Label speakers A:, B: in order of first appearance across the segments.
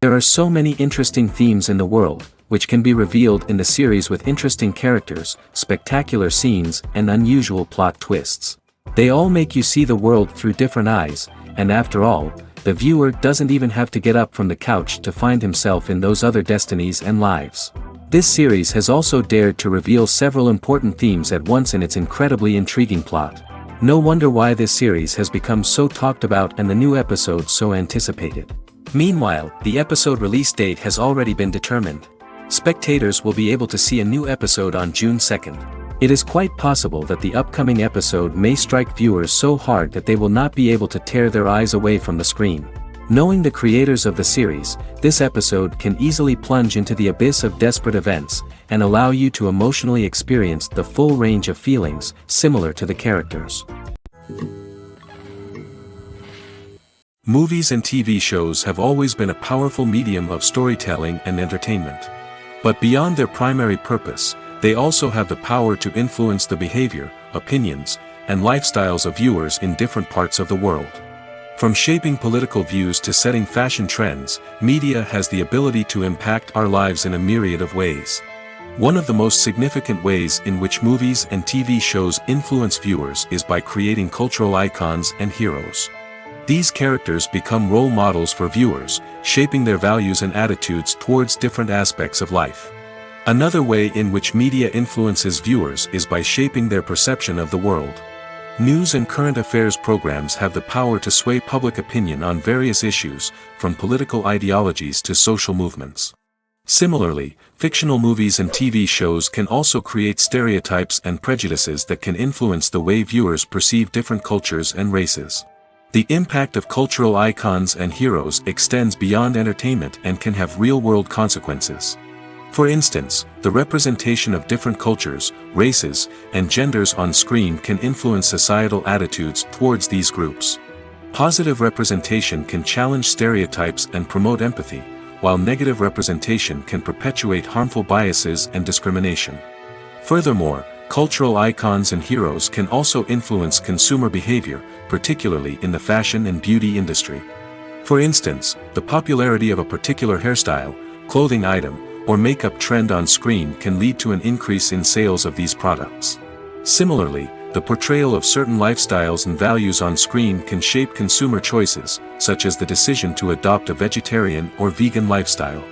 A: There are so many interesting themes in the world, which can be revealed in the series with interesting characters, spectacular scenes, and unusual plot twists. They all make you see the world through different eyes, and after all, the viewer doesn't even have to get up from the couch to find himself in those other destinies and lives. This series has also dared to reveal several important themes at once in its incredibly intriguing plot. No wonder why this series has become so talked about and the new episodes so anticipated. Meanwhile, the episode release date has already been determined. Spectators will be able to see a new episode on June 2nd. It is quite possible that the upcoming episode may strike viewers so hard that they will not be able to tear their eyes away from the screen. Knowing the creators of the series, this episode can easily plunge into the abyss of desperate events, and allow you to emotionally experience the full range of feelings, similar to the characters. Movies and TV shows have always been a powerful medium of storytelling and entertainment. But beyond their primary purpose, they also have the power to influence the behavior, opinions, and lifestyles of viewers in different parts of the world. From shaping political views to setting fashion trends, media has the ability to impact our lives in a myriad of ways. One of the most significant ways in which movies and TV shows influence viewers is by creating cultural icons and heroes. These characters become role models for viewers, shaping their values and attitudes towards different aspects of life. Another way in which media influences viewers is by shaping their perception of the world. News and current affairs programs have the power to sway public opinion on various issues, from political ideologies to social movements. Similarly, fictional movies and TV shows can also create stereotypes and prejudices that can influence the way viewers perceive different cultures and races. The impact of cultural icons and heroes extends beyond entertainment and can have real-world consequences. For instance, the representation of different cultures, races, and genders on screen can influence societal attitudes towards these groups. Positive representation can challenge stereotypes and promote empathy, while negative representation can perpetuate harmful biases and discrimination. Furthermore, cultural icons and heroes can also influence consumer behavior, particularly in the fashion and beauty industry. For instance, the popularity of a particular hairstyle, clothing item, or makeup trend on screen can lead to an increase in sales of these products. Similarly, the portrayal of certain lifestyles and values on screen can shape consumer choices, such as the decision to adopt a vegetarian or vegan lifestyle.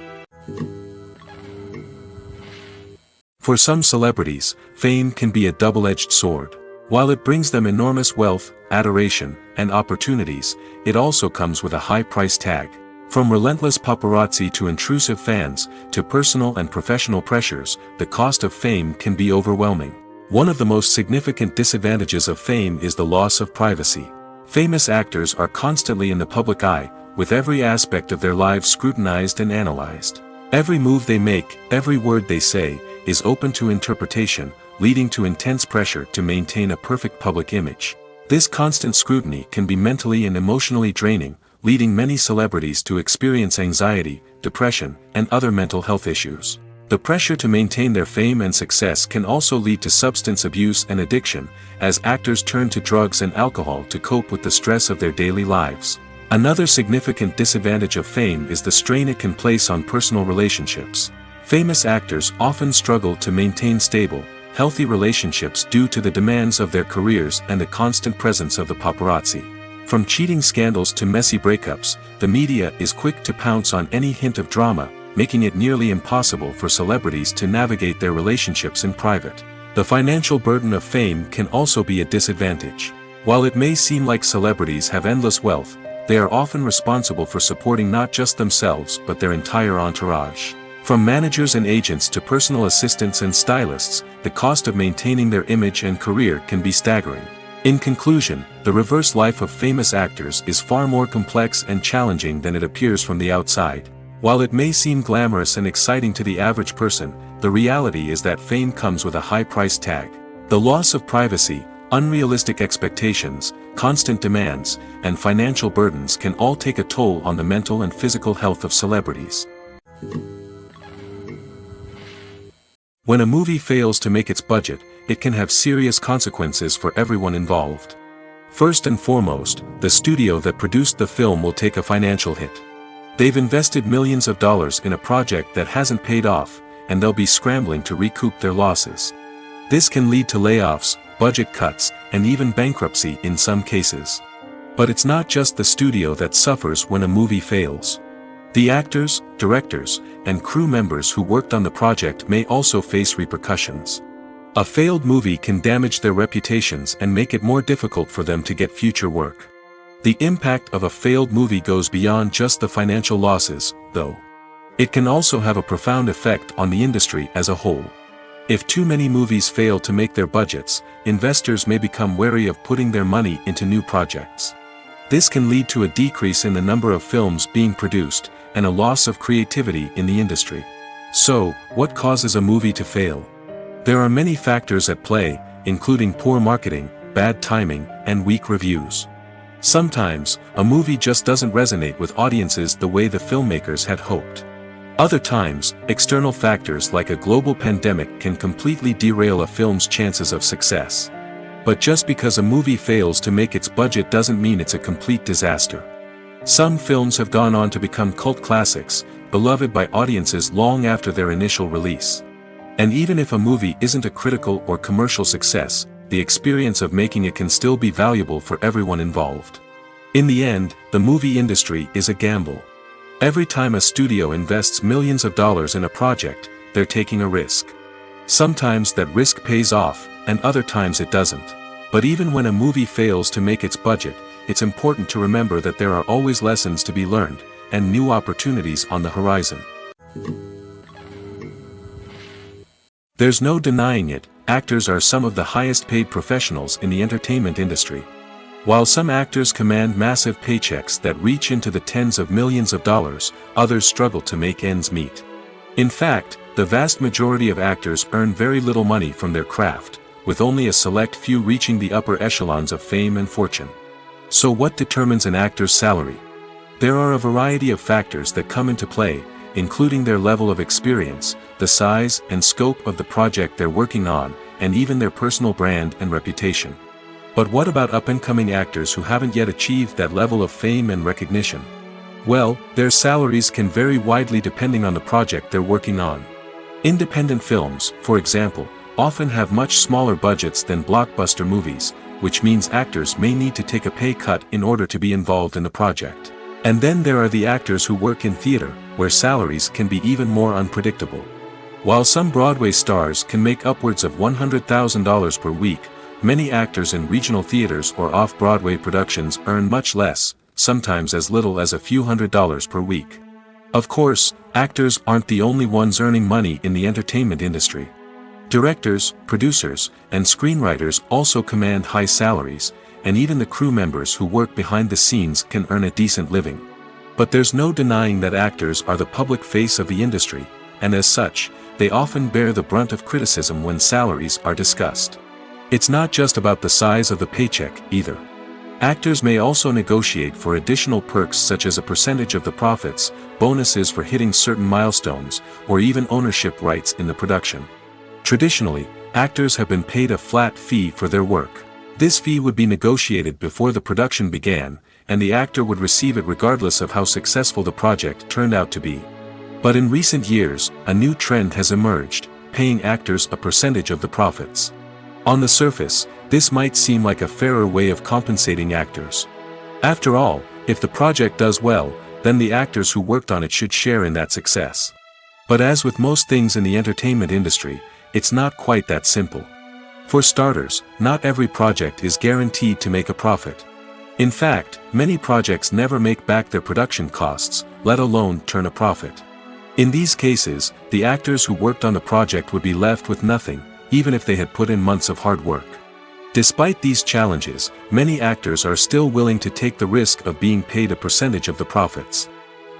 A: For some celebrities, fame can be a double-edged sword. While it brings them enormous wealth, adoration, and opportunities, it also comes with a high price tag. From relentless paparazzi to intrusive fans, to personal and professional pressures, the cost of fame can be overwhelming. One of the most significant disadvantages of fame is the loss of privacy. Famous actors are constantly in the public eye, with every aspect of their lives scrutinized and analyzed. Every move they make, every word they say, is open to interpretation, leading to intense pressure to maintain a perfect public image. This constant scrutiny can be mentally and emotionally draining, leading many celebrities to experience anxiety, depression, and other mental health issues. The pressure to maintain their fame and success can also lead to substance abuse and addiction, as actors turn to drugs and alcohol to cope with the stress of their daily lives. Another significant disadvantage of fame is the strain it can place on personal relationships. Famous actors often struggle to maintain stable, healthy relationships due to the demands of their careers and the constant presence of the paparazzi. From cheating scandals to messy breakups, the media is quick to pounce on any hint of drama, making it nearly impossible for celebrities to navigate their relationships in private. The financial burden of fame can also be a disadvantage. While it may seem like celebrities have endless wealth, they are often responsible for supporting not just themselves but their entire entourage. From managers and agents to personal assistants and stylists, the cost of maintaining their image and career can be staggering. In conclusion, the reverse life of famous actors is far more complex and challenging than it appears from the outside. While it may seem glamorous and exciting to the average person, the reality is that fame comes with a high price tag. The loss of privacy, unrealistic expectations, constant demands, and financial burdens can all take a toll on the mental and physical health of celebrities. When a movie fails to make its budget, it can have serious consequences for everyone involved. First and foremost, the studio that produced the film will take a financial hit. They've invested millions of dollars in a project that hasn't paid off, and they'll be scrambling to recoup their losses. This can lead to layoffs, budget cuts, and even bankruptcy in some cases. But it's not just the studio that suffers when a movie fails. The actors, directors, and crew members who worked on the project may also face repercussions. A failed movie can damage their reputations and make it more difficult for them to get future work. The impact of a failed movie goes beyond just the financial losses, though. It can also have a profound effect on the industry as a whole. If too many movies fail to make their budgets, investors may become wary of putting their money into new projects. This can lead to a decrease in the number of films being produced, and a loss of creativity in the industry. So, what causes a movie to fail? There are many factors at play, including poor marketing, bad timing, and weak reviews. Sometimes, a movie just doesn't resonate with audiences the way the filmmakers had hoped. Other times, external factors like a global pandemic can completely derail a film's chances of success. But just because a movie fails to make its budget doesn't mean it's a complete disaster. Some films have gone on to become cult classics, beloved by audiences long after their initial release. And even if a movie isn't a critical or commercial success, the experience of making it can still be valuable for everyone involved. In the end, the movie industry is a gamble. Every time a studio invests millions of dollars in a project, they're taking a risk. Sometimes that risk pays off, and other times it doesn't. But even when a movie fails to make its budget, it's important to remember that there are always lessons to be learned, and new opportunities on the horizon. There's no denying it, actors are some of the highest paid professionals in the entertainment industry. While some actors command massive paychecks that reach into the tens of millions of dollars, others struggle to make ends meet. In fact, the vast majority of actors earn very little money from their craft, with only a select few reaching the upper echelons of fame and fortune. So what determines an actor's salary? There are a variety of factors that come into play, including their level of experience, the size and scope of the project they're working on, and even their personal brand and reputation. But what about up-and-coming actors who haven't yet achieved that level of fame and recognition? Well, their salaries can vary widely depending on the project they're working on. Independent films, for example, often have much smaller budgets than blockbuster movies, which means actors may need to take a pay cut in order to be involved in the project. And then there are the actors who work in theater, where salaries can be even more unpredictable. While some Broadway stars can make upwards of $100,000 per week, many actors in regional theaters or off-Broadway productions earn much less, sometimes as little as a few $100s per week. Of course, actors aren't the only ones earning money in the entertainment industry. Directors, producers, and screenwriters also command high salaries, and even the crew members who work behind the scenes can earn a decent living. But there's no denying that actors are the public face of the industry, and as such, they often bear the brunt of criticism when salaries are discussed. It's not just about the size of the paycheck, either. Actors may also negotiate for additional perks such as a percentage of the profits, bonuses for hitting certain milestones, or even ownership rights in the production. Traditionally, actors have been paid a flat fee for their work. This fee would be negotiated before the production began, and the actor would receive it regardless of how successful the project turned out to be. But in recent years, a new trend has emerged, paying actors a percentage of the profits. On the surface, this might seem like a fairer way of compensating actors. After all, if the project does well, then the actors who worked on it should share in that success. But as with most things in the entertainment industry, it's not quite that simple. For starters, not every project is guaranteed to make a profit. In fact, many projects never make back their production costs, let alone turn a profit. In these cases, the actors who worked on the project would be left with nothing, even if they had put in months of hard work. Despite these challenges, many actors are still willing to take the risk of being paid a percentage of the profits.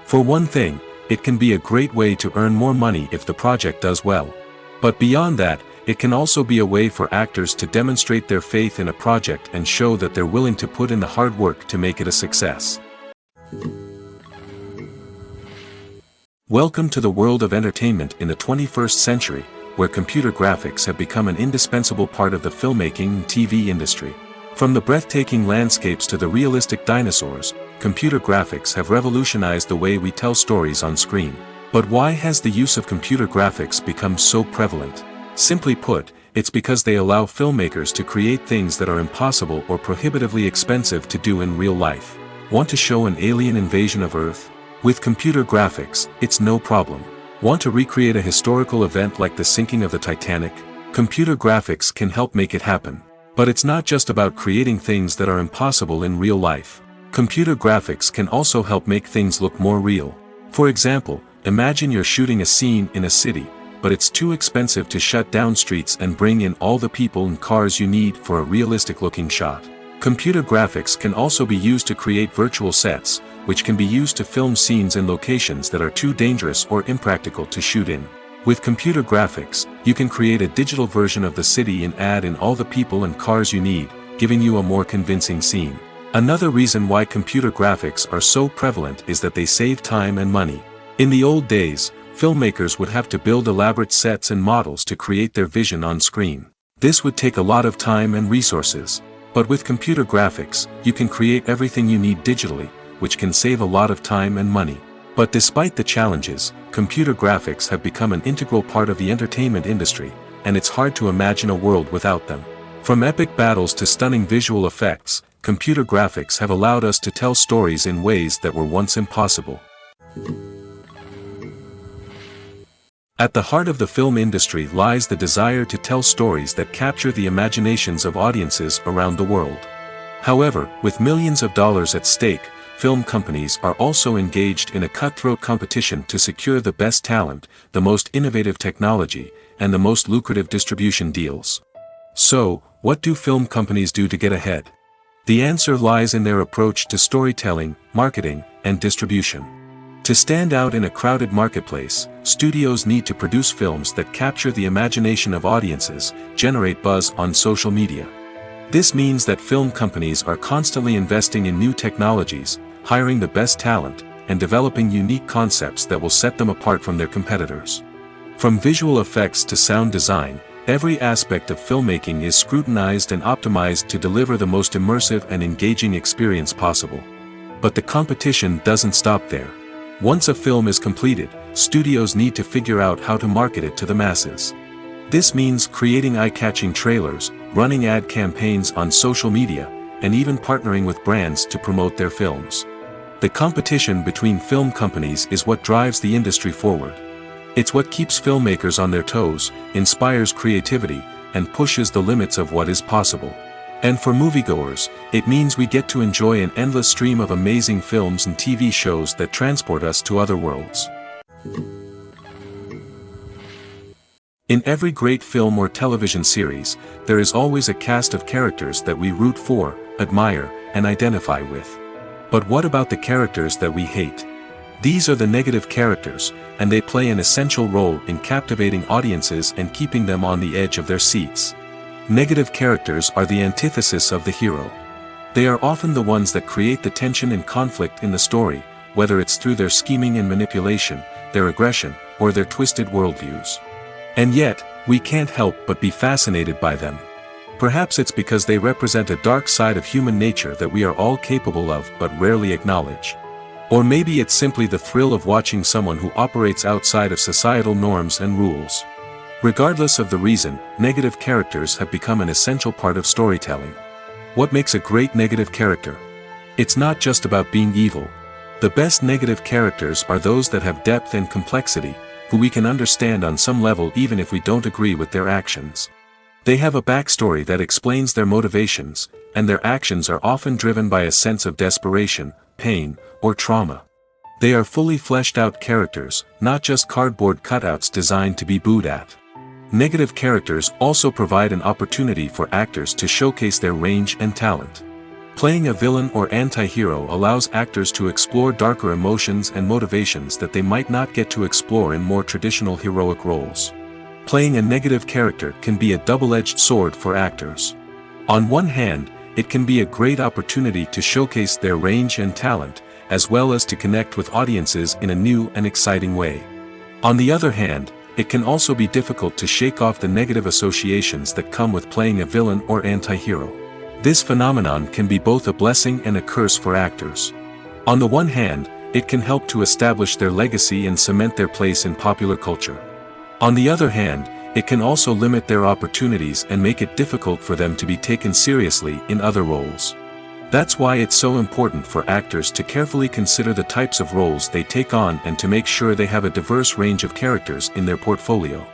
A: For one thing, it can be a great way to earn more money if the project does well. But beyond that, it can also be a way for actors to demonstrate their faith in a project and show that they're willing to put in the hard work to make it a success. Welcome to the world of entertainment in the 21st century, where computer graphics have become an indispensable part of the filmmaking and TV industry. From the breathtaking landscapes to the realistic dinosaurs, computer graphics have revolutionized the way we tell stories on screen. But why has the use of computer graphics become so prevalent? Simply put, it's because they allow filmmakers to create things that are impossible or prohibitively expensive to do in real life. Want to show an alien invasion of Earth? With computer graphics, it's no problem. Want to recreate a historical event like the sinking of the Titanic? Computer graphics can help make it happen. But it's not just about creating things that are impossible in real life. Computer graphics can also help make things look more real. For example, imagine you're shooting a scene in a city, but it's too expensive to shut down streets and bring in all the people and cars you need for a realistic-looking shot. Computer graphics can also be used to create virtual sets, which can be used to film scenes in locations that are too dangerous or impractical to shoot in. With computer graphics, you can create a digital version of the city and add in all the people and cars you need, giving you a more convincing scene. Another reason why computer graphics are so prevalent is that they save time and money. In the old days, filmmakers would have to build elaborate sets and models to create their vision on screen. This would take a lot of time and resources. But with computer graphics, you can create everything you need digitally, which can save a lot of time and money. But despite the challenges, computer graphics have become an integral part of the entertainment industry, and it's hard to imagine a world without them. From epic battles to stunning visual effects, computer graphics have allowed us to tell stories in ways that were once impossible. At the heart of the film industry lies the desire to tell stories that capture the imaginations of audiences around the world. However, with millions of dollars at stake, film companies are also engaged in a cutthroat competition to secure the best talent, the most innovative technology, and the most lucrative distribution deals. So, what do film companies do to get ahead? The answer lies in their approach to storytelling, marketing, and distribution. To stand out in a crowded marketplace, studios need to produce films that capture the imagination of audiences, generate buzz on social media. This means that film companies are constantly investing in new technologies, hiring the best talent, and developing unique concepts that will set them apart from their competitors. From visual effects to sound design, every aspect of filmmaking is scrutinized and optimized to deliver the most immersive and engaging experience possible. But the competition doesn't stop there. Once a film is completed, studios need to figure out how to market it to the masses. This means creating eye-catching trailers, running ad campaigns on social media, and even partnering with brands to promote their films. The competition between film companies is what drives the industry forward. It's what keeps filmmakers on their toes, inspires creativity, and pushes the limits of what is possible. And for moviegoers, it means we get to enjoy an endless stream of amazing films and TV shows that transport us to other worlds. In every great film or television series, there is always a cast of characters that we root for, admire, and identify with. But what about the characters that we hate? These are the negative characters, and they play an essential role in captivating audiences and keeping them on the edge of their seats. Negative characters are the antithesis of the hero. They are often the ones that create the tension and conflict in the story, whether it's through their scheming and manipulation, their aggression, or their twisted worldviews. And yet, we can't help but be fascinated by them. Perhaps it's because they represent a dark side of human nature that we are all capable of but rarely acknowledge. Or maybe it's simply the thrill of watching someone who operates outside of societal norms and rules. Regardless of the reason, negative characters have become an essential part of storytelling. What makes a great negative character? It's not just about being evil. The best negative characters are those that have depth and complexity, who we can understand on some level even if we don't agree with their actions. They have a backstory that explains their motivations, and their actions are often driven by a sense of desperation, pain, or trauma. They are fully fleshed out characters, not just cardboard cutouts designed to be booed at. Negative characters also provide an opportunity for actors to showcase their range and talent. Playing a villain or anti-hero allows actors to explore darker emotions and motivations that they might not get to explore in more traditional heroic roles. Playing a negative character can be a double-edged sword for actors. On one hand, it can be a great opportunity to showcase their range and talent, as well as to connect with audiences in a new and exciting way. On the other hand, it can also be difficult to shake off the negative associations that come with playing a villain or anti-hero. This phenomenon can be both a blessing and a curse for actors. On the one hand, it can help to establish their legacy and cement their place in popular culture. On the other hand, it can also limit their opportunities and make it difficult for them to be taken seriously in other roles. That's why it's so important for actors to carefully consider the types of roles they take on and to make sure they have a diverse range of characters in their portfolio.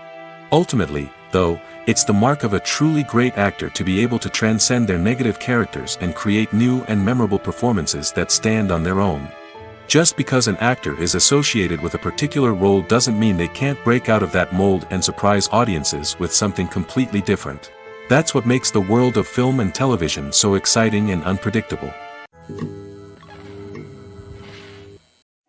A: Ultimately, though, it's the mark of a truly great actor to be able to transcend their negative characters and create new and memorable performances that stand on their own. Just because an actor is associated with a particular role doesn't mean they can't break out of that mold and surprise audiences with something completely different. That's what makes the world of film and television so exciting and unpredictable.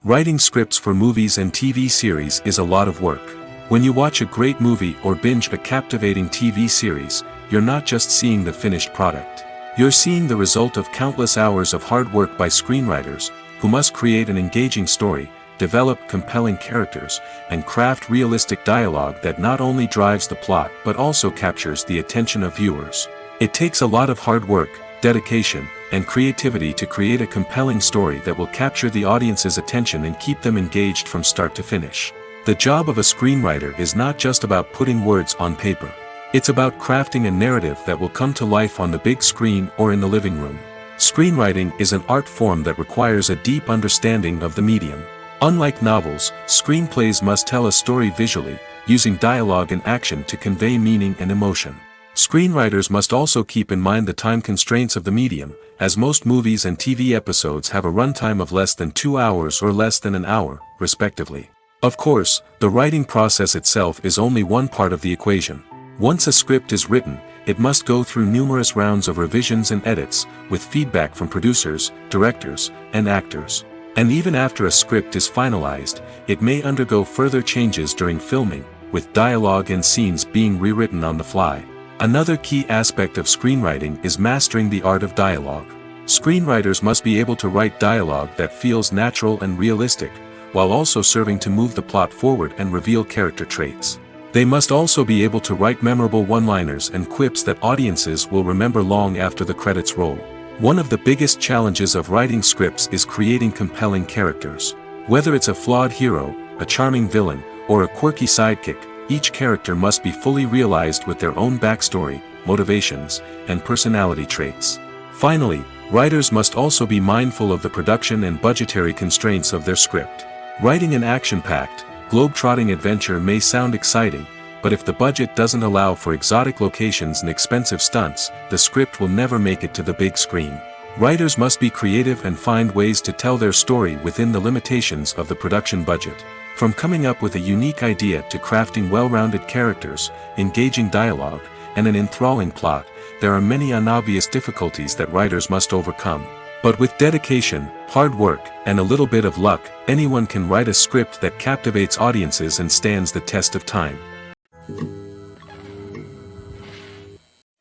A: Writing scripts for movies and TV series is a lot of work. When you watch a great movie or binge a captivating TV series, you're not just seeing the finished product. You're seeing the result of countless hours of hard work by screenwriters, who must create an engaging story, develop compelling characters, and craft realistic dialogue that not only drives the plot but also captures the attention of viewers. It takes a lot of hard work, dedication, and creativity to create a compelling story that will capture the audience's attention and keep them engaged from start to finish. The job of a screenwriter is not just about putting words on paper. It's about crafting a narrative that will come to life on the big screen or in the living room. Screenwriting is an art form that requires a deep understanding of the medium. Unlike novels, screenplays must tell a story visually, using dialogue and action to convey meaning and emotion. Screenwriters must also keep in mind the time constraints of the medium, as most movies and TV episodes have a runtime of less than 2 hours or less than an hour, respectively. Of course, the writing process itself is only one part of the equation. Once a script is written, it must go through numerous rounds of revisions and edits, with feedback from producers, directors, and actors. And even after a script is finalized, it may undergo further changes during filming, with dialogue and scenes being rewritten on the fly. Another key aspect of screenwriting is mastering the art of dialogue. Screenwriters must be able to write dialogue that feels natural and realistic, while also serving to move the plot forward and reveal character traits. They must also be able to write memorable one-liners and quips that audiences will remember long after the credits roll. One of the biggest challenges of writing scripts is creating compelling characters. Whether it's a flawed hero, a charming villain, or a quirky sidekick, each character must be fully realized with their own backstory, motivations, and personality traits. Finally, writers must also be mindful of the production and budgetary constraints of their script. Writing an action-packed, globe-trotting adventure may sound exciting, but if the budget doesn't allow for exotic locations and expensive stunts, the script will never make it to the big screen. Writers must be creative and find ways to tell their story within the limitations of the production budget. From coming up with a unique idea to crafting well-rounded characters, engaging dialogue, and an enthralling plot, there are many unobvious difficulties that writers must overcome. But with dedication, hard work, and a little bit of luck, anyone can write a script that captivates audiences and stands the test of time.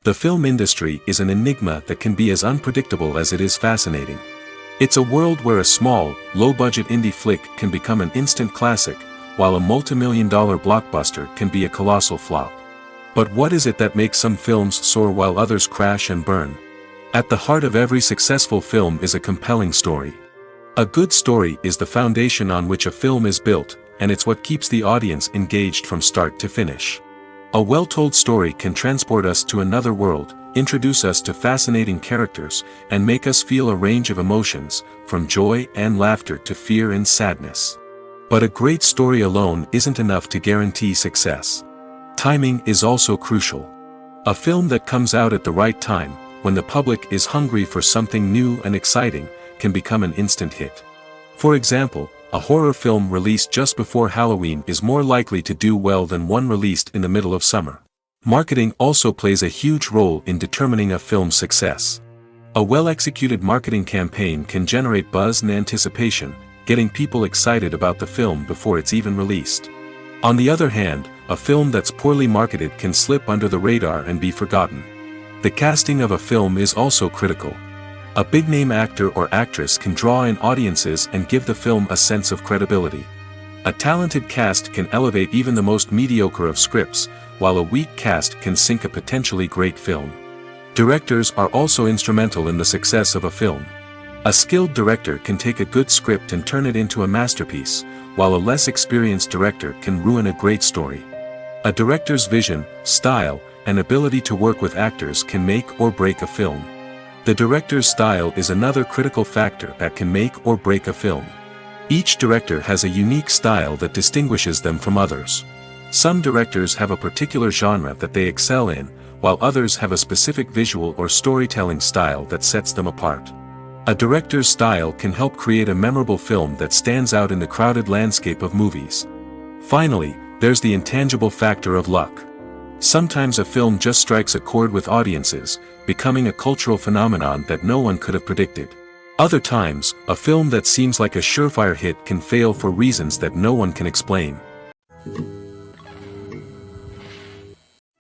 A: The film industry is an enigma that can be as unpredictable as it is fascinating. It's a world where a small, low-budget indie flick can become an instant classic, while a multi-million-dollar blockbuster can be a colossal flop. But what is it that makes some films soar while others crash and burn? At the heart of every successful film is a compelling story. A good story is the foundation on which a film is built, and it's what keeps the audience engaged from start to finish. A well-told story can transport us to another world, introduce us to fascinating characters, and make us feel a range of emotions, from joy and laughter to fear and sadness. But a great story alone isn't enough to guarantee success. Timing is also crucial. A film that comes out at the right time, when the public is hungry for something new and exciting, can become an instant hit. For example, a horror film released just before Halloween is more likely to do well than one released in the middle of summer. Marketing also plays a huge role in determining a film's success. A well-executed marketing campaign can generate buzz and anticipation, getting people excited about the film before it's even released. On the other hand, a film that's poorly marketed can slip under the radar and be forgotten. The casting of a film is also critical. A big-name actor or actress can draw in audiences and give the film a sense of credibility. A talented cast can elevate even the most mediocre of scripts, while a weak cast can sink a potentially great film. Directors are also instrumental in the success of a film. A skilled director can take a good script and turn it into a masterpiece, while a less experienced director can ruin a great story. A director's vision, style, and ability to work with actors can make or break a film. The director's style is another critical factor that can make or break a film. Each director has a unique style that distinguishes them from others. Some directors have a particular genre that they excel in, while others have a specific visual or storytelling style that sets them apart. A director's style can help create a memorable film that stands out in the crowded landscape of movies. Finally, there's the intangible factor of luck. Sometimes a film just strikes a chord with audiences, becoming a cultural phenomenon that no one could have predicted. Other times, a film that seems like a surefire hit can fail for reasons that no one can explain.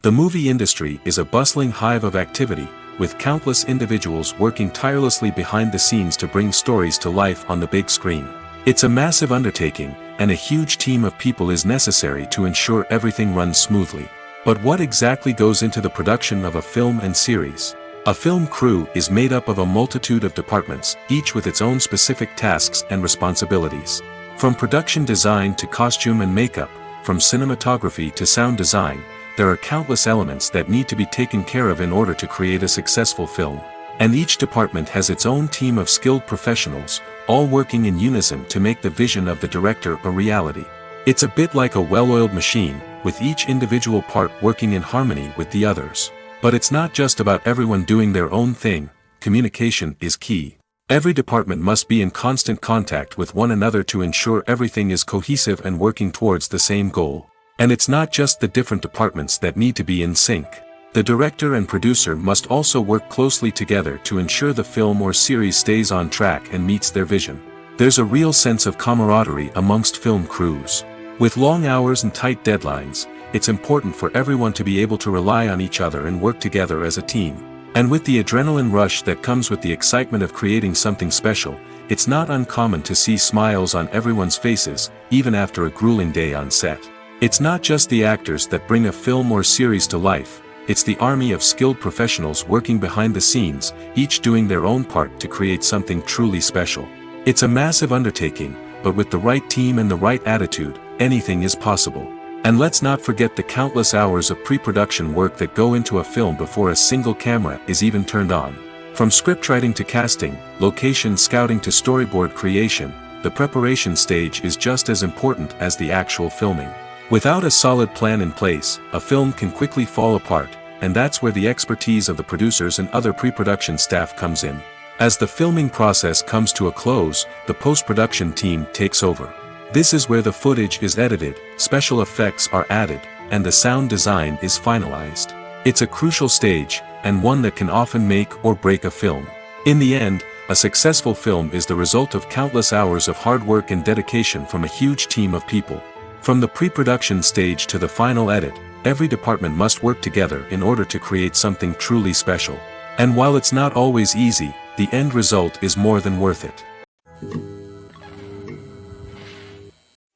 A: The movie industry is a bustling hive of activity, with countless individuals working tirelessly behind the scenes to bring stories to life on the big screen. It's a massive undertaking, and a huge team of people is necessary to ensure everything runs smoothly. But what exactly goes into the production of a film and series? A film crew is made up of a multitude of departments, each with its own specific tasks and responsibilities. From production design to costume and makeup, from cinematography to sound design, there are countless elements that need to be taken care of in order to create a successful film. And each department has its own team of skilled professionals, all working in unison to make the vision of the director a reality. It's a bit like a well-oiled machine, with each individual part working in harmony with the others. But it's not just about everyone doing their own thing. Communication is key. Every department must be in constant contact with one another to ensure everything is cohesive and working towards the same goal. And it's not just the different departments that need to be in sync. The director and producer must also work closely together to ensure the film or series stays on track and meets their vision. There's a real sense of camaraderie amongst film crews. With long hours and tight deadlines, it's important for everyone to be able to rely on each other and work together as a team. And with the adrenaline rush that comes with the excitement of creating something special, it's not uncommon to see smiles on everyone's faces, even after a grueling day on set. It's not just the actors that bring a film or series to life, it's the army of skilled professionals working behind the scenes, each doing their own part to create something truly special. It's a massive undertaking, but with the right team and the right attitude, anything is possible. And let's not forget the countless hours of pre-production work that go into a film before a single camera is even turned on. From scriptwriting to casting, location scouting to storyboard creation, the preparation stage is just as important as the actual filming. Without a solid plan in place, a film can quickly fall apart, and that's where the expertise of the producers and other pre-production staff comes in. As the filming process comes to a close, the post-production team takes over. This is where the footage is edited, special effects are added, and the sound design is finalized. It's a crucial stage, and one that can often make or break a film. In the end, a successful film is the result of countless hours of hard work and dedication from a huge team of people. From the pre-production stage to the final edit, every department must work together in order to create something truly special. And while it's not always easy, the end result is more than worth it.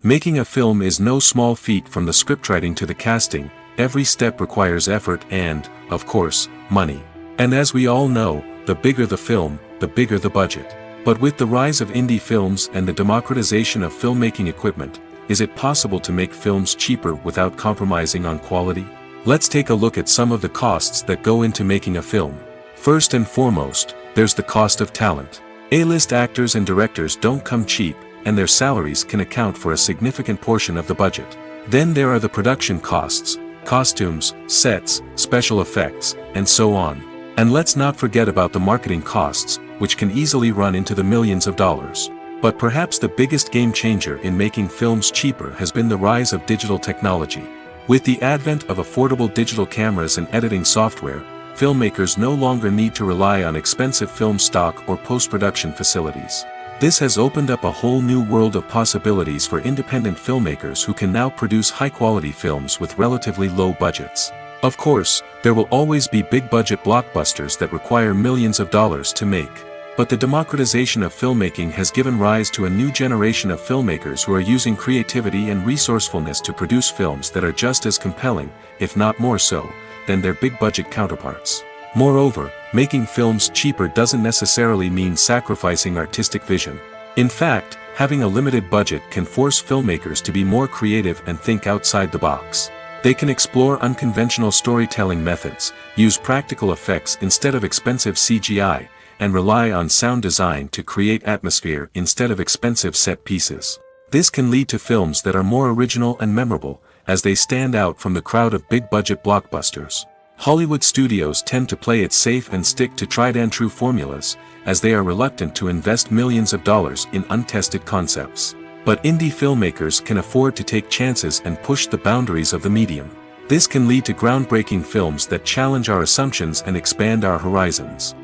A: Making a film is no small feat. From the scriptwriting to the casting, every step requires effort and, of course, money. And as we all know, the bigger the film, the bigger the budget. But with the rise of indie films and the democratization of filmmaking equipment, is it possible to make films cheaper without compromising on quality? Let's take a look at some of the costs that go into making a film. First and foremost, there's the cost of talent. A-list actors and directors don't come cheap, and their salaries can account for a significant portion of the budget. Then there are the production costs, costumes, sets, special effects, and so on. And let's not forget about the marketing costs, which can easily run into the millions of dollars. But perhaps the biggest game changer in making films cheaper has been the rise of digital technology. With the advent of affordable digital cameras and editing software, filmmakers no longer need to rely on expensive film stock or post-production facilities. This has opened up a whole new world of possibilities for independent filmmakers who can now produce high-quality films with relatively low budgets. Of course, there will always be big-budget blockbusters that require millions of dollars to make. But the democratization of filmmaking has given rise to a new generation of filmmakers who are using creativity and resourcefulness to produce films that are just as compelling, if not more so, than their big-budget counterparts. Moreover, making films cheaper doesn't necessarily mean sacrificing artistic vision. In fact, having a limited budget can force filmmakers to be more creative and think outside the box. They can explore unconventional storytelling methods, use practical effects instead of expensive CGI, and rely on sound design to create atmosphere instead of expensive set pieces. This can lead to films that are more original and memorable, as they stand out from the crowd of big-budget blockbusters. Hollywood studios tend to play it safe and stick to tried-and-true formulas, as they are reluctant to invest millions of dollars in untested concepts. But indie filmmakers can afford to take chances and push the boundaries of the medium. This can lead to groundbreaking films that challenge our assumptions and expand our horizons.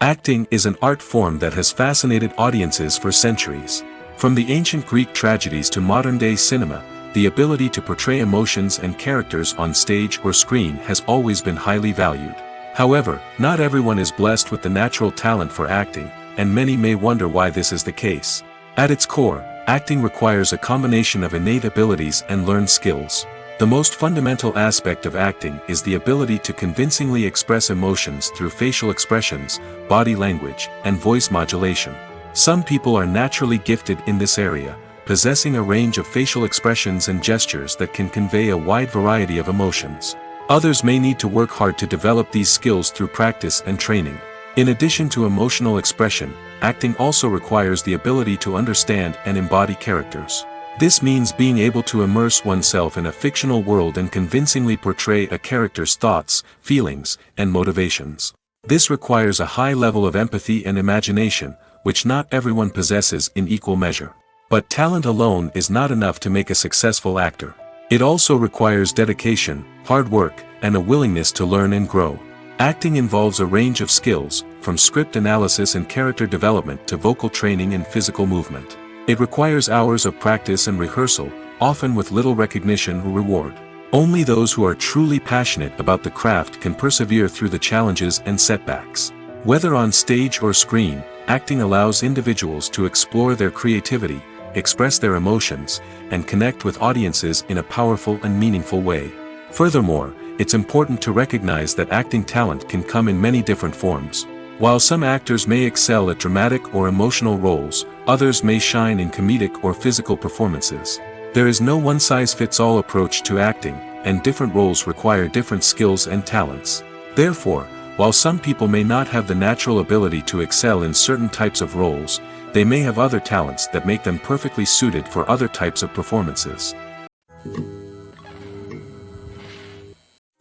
A: Acting is an art form that has fascinated audiences for centuries. From the ancient Greek tragedies to modern-day cinema, the ability to portray emotions and characters on stage or screen has always been highly valued. However, not everyone is blessed with the natural talent for acting, and many may wonder why this is the case. At its core, acting requires a combination of innate abilities and learned skills. The most fundamental aspect of acting is the ability to convincingly express emotions through facial expressions, body language, and voice modulation. Some people are naturally gifted in this area, possessing a range of facial expressions and gestures that can convey a wide variety of emotions. Others may need to work hard to develop these skills through practice and training. In addition to emotional expression, acting also requires the ability to understand and embody characters. This means being able to immerse oneself in a fictional world and convincingly portray a character's thoughts, feelings, and motivations. This requires a high level of empathy and imagination, which not everyone possesses in equal measure. But talent alone is not enough to make a successful actor. It also requires dedication, hard work, and a willingness to learn and grow. Acting involves a range of skills, from script analysis and character development to vocal training and physical movement. It requires hours of practice and rehearsal, often with little recognition or reward. Only those who are truly passionate about the craft can persevere through the challenges and setbacks. Whether on stage or screen, acting allows individuals to explore their creativity, express their emotions, and connect with audiences in a powerful and meaningful way. Furthermore, it's important to recognize that acting talent can come in many different forms. While some actors may excel at dramatic or emotional roles, others may shine in comedic or physical performances. There is no one-size-fits-all approach to acting, and different roles require different skills and talents. Therefore, while some people may not have the natural ability to excel in certain types of roles, they may have other talents that make them perfectly suited for other types of performances.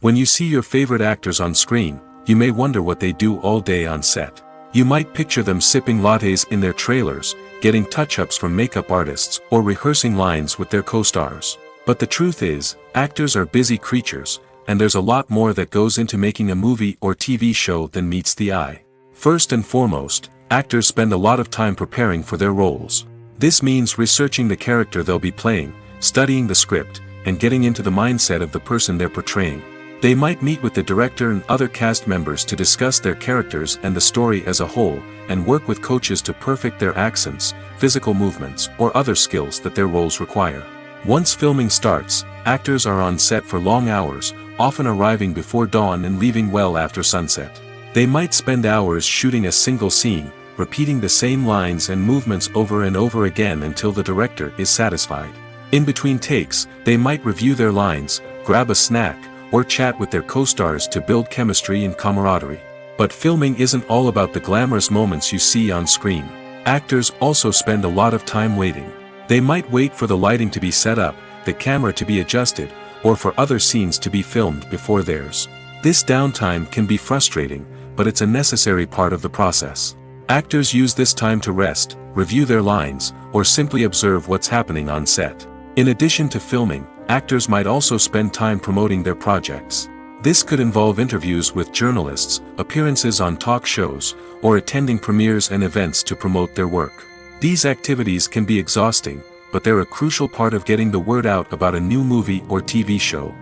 A: When you see your favorite actors on screen, you may wonder what they do all day on set. You might picture them sipping lattes in their trailers, getting touch-ups from makeup artists, or rehearsing lines with their co-stars. But the truth is, actors are busy creatures, and there's a lot more that goes into making a movie or TV show than meets the eye. First and foremost, actors spend a lot of time preparing for their roles. This means researching the character they'll be playing, studying the script, and getting into the mindset of the person they're portraying. They might meet with the director and other cast members to discuss their characters and the story as a whole, and work with coaches to perfect their accents, physical movements, or other skills that their roles require. Once filming starts, actors are on set for long hours, often arriving before dawn and leaving well after sunset. They might spend hours shooting a single scene, repeating the same lines and movements over and over again until the director is satisfied. In between takes, they might review their lines, grab a snack, or chat with their co-stars to build chemistry and camaraderie. But filming isn't all about the glamorous moments you see on screen. Actors also spend a lot of time waiting. They might wait for the lighting to be set up, the camera to be adjusted, or for other scenes to be filmed before theirs. This downtime can be frustrating, but it's a necessary part of the process. Actors use this time to rest, review their lines, or simply observe what's happening on set. In addition to filming, actors might also spend time promoting their projects. This could involve interviews with journalists, appearances on talk shows, or attending premieres and events to promote their work. These activities can be exhausting, but they're a crucial part of getting the word out about a new movie or TV show.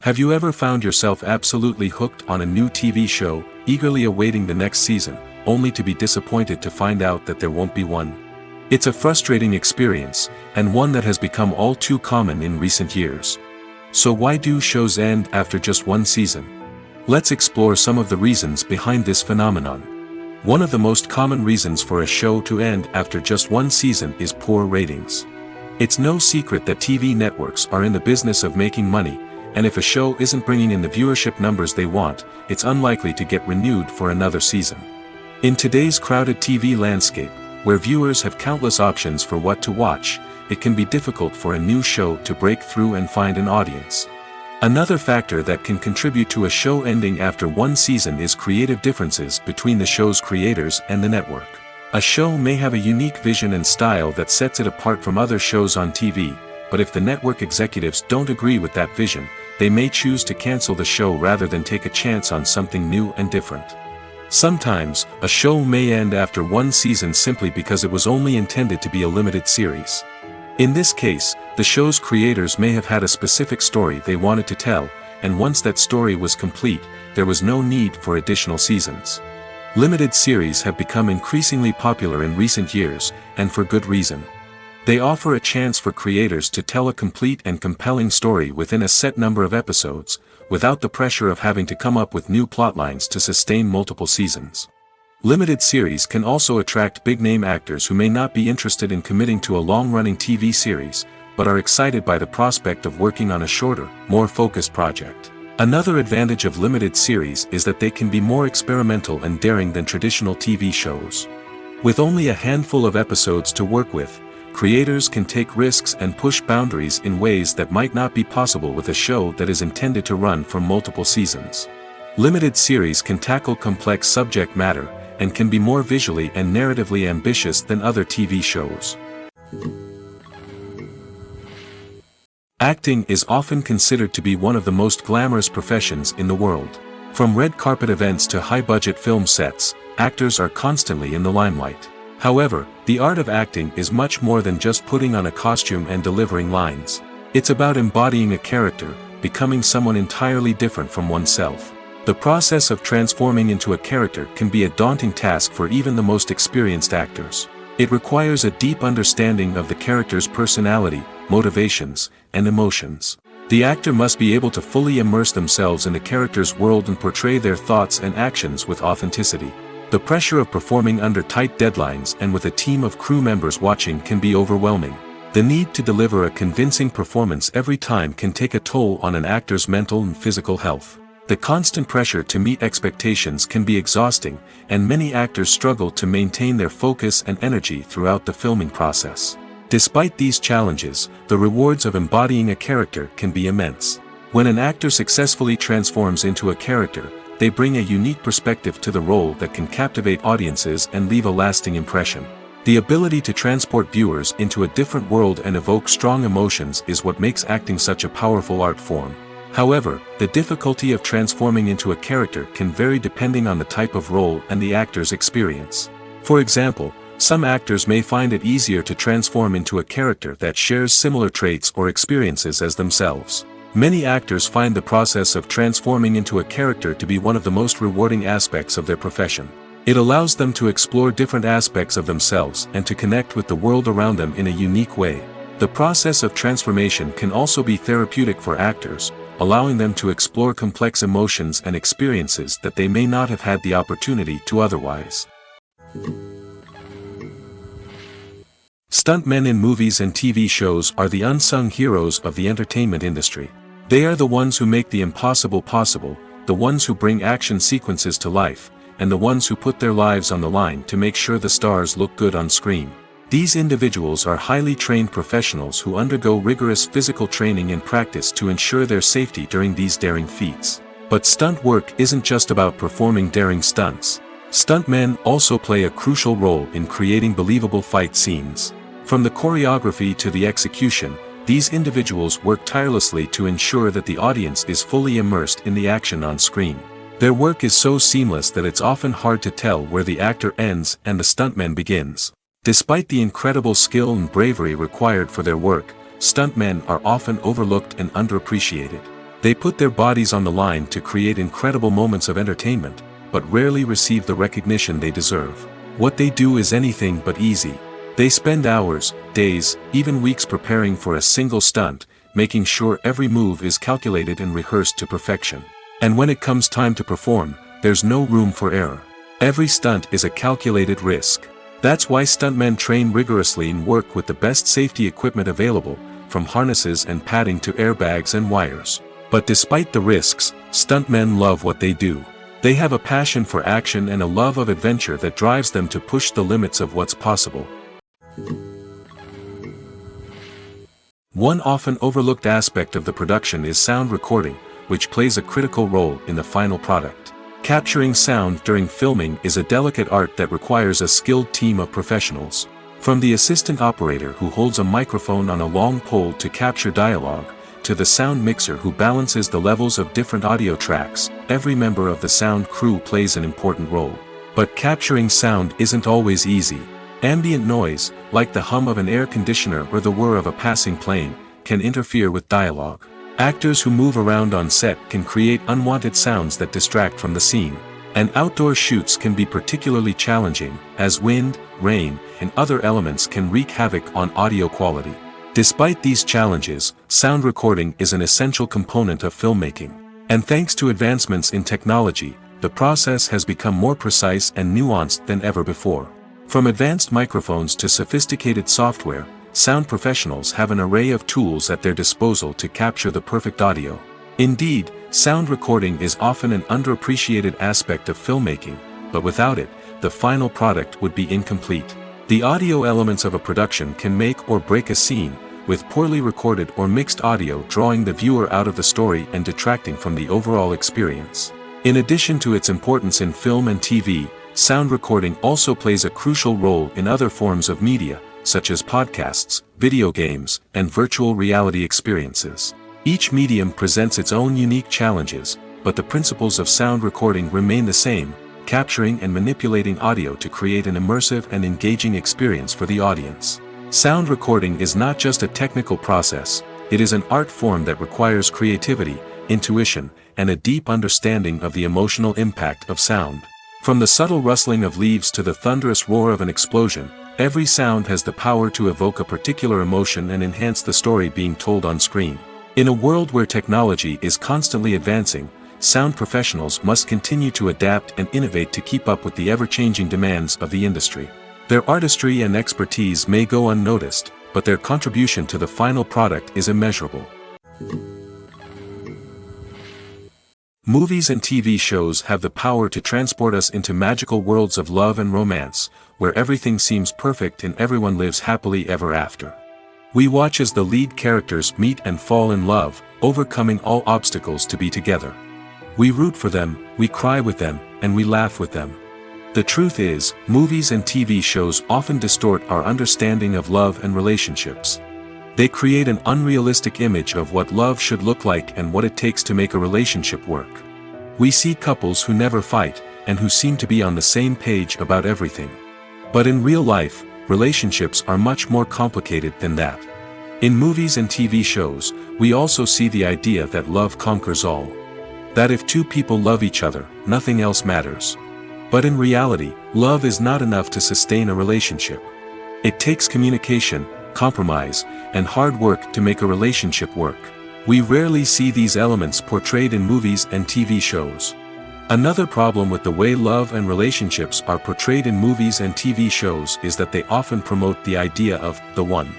A: Have you ever found yourself absolutely hooked on a new TV show, eagerly awaiting the next season, only to be disappointed to find out that there won't be one? It's a frustrating experience, and one that has become all too common in recent years. So why do shows end after just one season? Let's explore some of the reasons behind this phenomenon. One of the most common reasons for a show to end after just one season is poor ratings. It's no secret that TV networks are in the business of making money, and if a show isn't bringing in the viewership numbers they want, it's unlikely to get renewed for another season. In today's crowded TV landscape, where viewers have countless options for what to watch, it can be difficult for a new show to break through and find an audience. Another factor that can contribute to a show ending after one season is creative differences between the show's creators and the network. A show may have a unique vision and style that sets it apart from other shows on TV, but if the network executives don't agree with that vision, they may choose to cancel the show rather than take a chance on something new and different. Sometimes, a show may end after one season simply because it was only intended to be a limited series. In this case, the show's creators may have had a specific story they wanted to tell, and once that story was complete, there was no need for additional seasons. Limited series have become increasingly popular in recent years, and for good reason. They offer a chance for creators to tell a complete and compelling story within a set number of episodes, without the pressure of having to come up with new plotlines to sustain multiple seasons. Limited series can also attract big-name actors who may not be interested in committing to a long-running TV series, but are excited by the prospect of working on a shorter, more focused project. Another advantage of limited series is that they can be more experimental and daring than traditional TV shows. With only a handful of episodes to work with, creators can take risks and push boundaries in ways that might not be possible with a show that is intended to run for multiple seasons. Limited series can tackle complex subject matter, and can be more visually and narratively ambitious than other TV shows. Acting is often considered to be one of the most glamorous professions in the world. From red carpet events to high-budget film sets, actors are constantly in the limelight. However, the art of acting is much more than just putting on a costume and delivering lines. It's about embodying a character, becoming someone entirely different from oneself. The process of transforming into a character can be a daunting task for even the most experienced actors. It requires a deep understanding of the character's personality, motivations, and emotions. The actor must be able to fully immerse themselves in the character's world and portray their thoughts and actions with authenticity. The pressure of performing under tight deadlines and with a team of crew members watching can be overwhelming. The need to deliver a convincing performance every time can take a toll on an actor's mental and physical health. The constant pressure to meet expectations can be exhausting, and many actors struggle to maintain their focus and energy throughout the filming process. Despite these challenges, the rewards of embodying a character can be immense. When an actor successfully transforms into a character, they bring a unique perspective to the role that can captivate audiences and leave a lasting impression. The ability to transport viewers into a different world and evoke strong emotions is what makes acting such a powerful art form. However, the difficulty of transforming into a character can vary depending on the type of role and the actor's experience. For example, some actors may find it easier to transform into a character that shares similar traits or experiences as themselves. Many actors find the process of transforming into a character to be one of the most rewarding aspects of their profession. It allows them to explore different aspects of themselves and to connect with the world around them in a unique way. The process of transformation can also be therapeutic for actors, allowing them to explore complex emotions and experiences that they may not have had the opportunity to otherwise. Stuntmen in movies and TV shows are the unsung heroes of the entertainment industry. They are the ones who make the impossible possible, the ones who bring action sequences to life, and the ones who put their lives on the line to make sure the stars look good on screen. These individuals are highly trained professionals who undergo rigorous physical training and practice to ensure their safety during these daring feats. But stunt work isn't just about performing daring stunts. Stuntmen also play a crucial role in creating believable fight scenes. From the choreography to the execution, these individuals work tirelessly to ensure that the audience is fully immersed in the action on screen. Their work is so seamless that it's often hard to tell where the actor ends and the stuntman begins. Despite the incredible skill and bravery required for their work, stuntmen are often overlooked and underappreciated. They put their bodies on the line to create incredible moments of entertainment, but rarely receive the recognition they deserve. What they do is anything but easy. They spend hours, days, even weeks preparing for a single stunt, making sure every move is calculated and rehearsed to perfection. And when it comes time to perform, there's no room for error. Every stunt is a calculated risk. That's why stuntmen train rigorously and work with the best safety equipment available, from harnesses and padding to airbags and wires. But despite the risks, stuntmen love what they do. They have a passion for action and a love of adventure that drives them to push the limits of what's possible. One often overlooked aspect of the production is sound recording, which plays a critical role in the final product. Capturing sound during filming is a delicate art that requires a skilled team of professionals. From the assistant operator who holds a microphone on a long pole to capture dialogue, to the sound mixer who balances the levels of different audio tracks, every member of the sound crew plays an important role. But capturing sound isn't always easy. Ambient noise, like the hum of an air conditioner or the whir of a passing plane, can interfere with dialogue. Actors who move around on set can create unwanted sounds that distract from the scene. And outdoor shoots can be particularly challenging, as wind, rain, and other elements can wreak havoc on audio quality. Despite these challenges, sound recording is an essential component of filmmaking. And thanks to advancements in technology, the process has become more precise and nuanced than ever before. From advanced microphones to sophisticated software, sound professionals have an array of tools at their disposal to capture the perfect audio. Indeed, sound recording is often an underappreciated aspect of filmmaking, but without it, the final product would be incomplete. The audio elements of a production can make or break a scene, with poorly recorded or mixed audio drawing the viewer out of the story and detracting from the overall experience. In addition to its importance in film and TV, sound recording also plays a crucial role in other forms of media, such as podcasts, video games, and virtual reality experiences. Each medium presents its own unique challenges, but the principles of sound recording remain the same, capturing and manipulating audio to create an immersive and engaging experience for the audience. Sound recording is not just a technical process, it is an art form that requires creativity, intuition, and a deep understanding of the emotional impact of sound. From the subtle rustling of leaves to the thunderous roar of an explosion, every sound has the power to evoke a particular emotion and enhance the story being told on screen. In a world where technology is constantly advancing, sound professionals must continue to adapt and innovate to keep up with the ever-changing demands of the industry. Their artistry and expertise may go unnoticed, but their contribution to the final product is immeasurable. Movies and TV shows have the power to transport us into magical worlds of love and romance, where everything seems perfect and everyone lives happily ever after. We watch as the lead characters meet and fall in love, overcoming all obstacles to be together. We root for them, we cry with them, and we laugh with them. The truth is, movies and TV shows often distort our understanding of love and relationships. They create an unrealistic image of what love should look like and what it takes to make a relationship work. We see couples who never fight, and who seem to be on the same page about everything. But in real life, relationships are much more complicated than that. In movies and TV shows, we also see the idea that love conquers all. That if two people love each other, nothing else matters. But in reality, love is not enough to sustain a relationship. It takes communication, compromise, and hard work to make a relationship work. We rarely see these elements portrayed in movies and TV shows. Another problem with the way love and relationships are portrayed in movies and TV shows is that they often promote the idea of the one.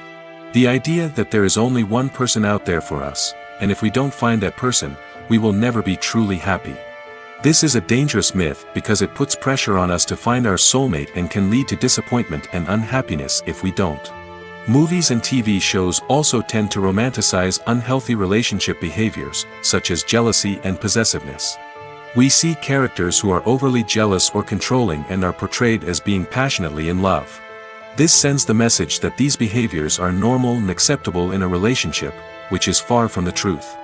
A: The idea that there is only one person out there for us, and if we don't find that person, we will never be truly happy. This is a dangerous myth because it puts pressure on us to find our soulmate and can lead to disappointment and unhappiness if we don't. Movies and TV shows also tend to romanticize unhealthy relationship behaviors, such as jealousy and possessiveness. We see characters who are overly jealous or controlling and are portrayed as being passionately in love. This sends the message that these behaviors are normal and acceptable in a relationship, which is far from the truth.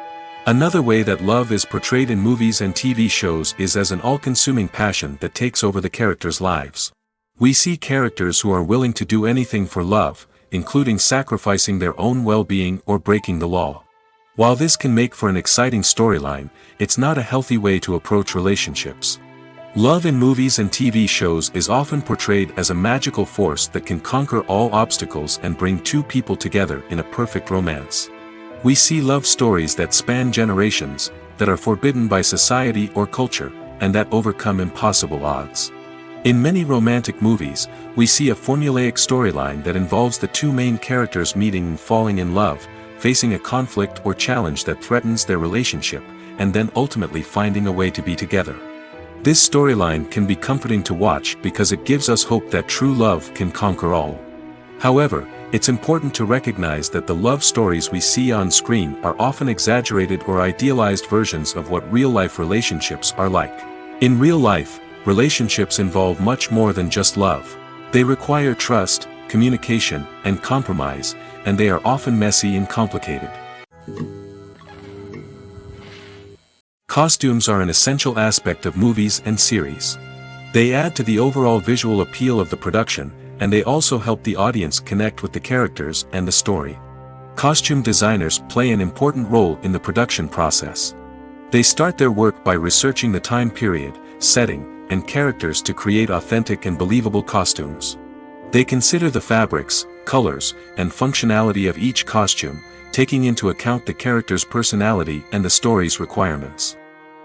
A: Another way that love is portrayed in movies and TV shows is as an all-consuming passion that takes over the characters' lives. We see characters who are willing to do anything for love, including sacrificing their own well-being or breaking the law. While this can make for an exciting storyline, it's not a healthy way to approach relationships. Love in movies and TV shows is often portrayed as a magical force that can conquer all obstacles and bring two people together in a perfect romance. We see love stories that span generations, that are forbidden by society or culture, and that overcome impossible odds. In many romantic movies, we see a formulaic storyline that involves the two main characters meeting and falling in love, facing a conflict or challenge that threatens their relationship, and then ultimately finding a way to be together. This storyline can be comforting to watch because it gives us hope that true love can conquer all. However, it's important to recognize that the love stories we see on screen are often exaggerated or idealized versions of what real-life relationships are like. In real life, relationships involve much more than just love. They require trust, communication, and compromise, and they are often messy and complicated. Costumes are an essential aspect of movies and series. They add to the overall visual appeal of the production, and they also help the audience connect with the characters and the story. Costume designers play an important role in the production process. They start their work by researching the time period, setting, and characters to create authentic and believable costumes. They consider the fabrics, colors, and functionality of each costume, taking into account the character's personality and the story's requirements.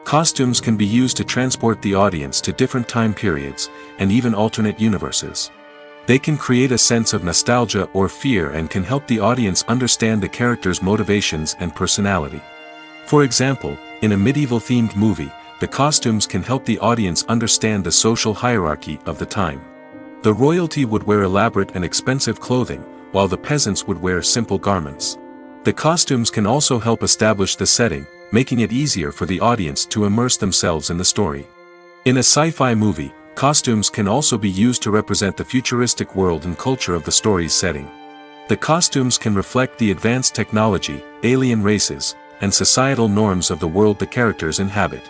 A: Costumes can be used to transport the audience to different time periods, and even alternate universes. They can create a sense of nostalgia or fear and can help the audience understand the character's motivations and personality. For example, in a medieval-themed movie, the costumes can help the audience understand the social hierarchy of the time. The royalty would wear elaborate and expensive clothing, while the peasants would wear simple garments. The costumes can also help establish the setting, making it easier for the audience to immerse themselves in the story. In a sci-fi movie, costumes can also be used to represent the futuristic world and culture of the story's setting. The costumes can reflect the advanced technology, alien races, and societal norms of the world the characters inhabit.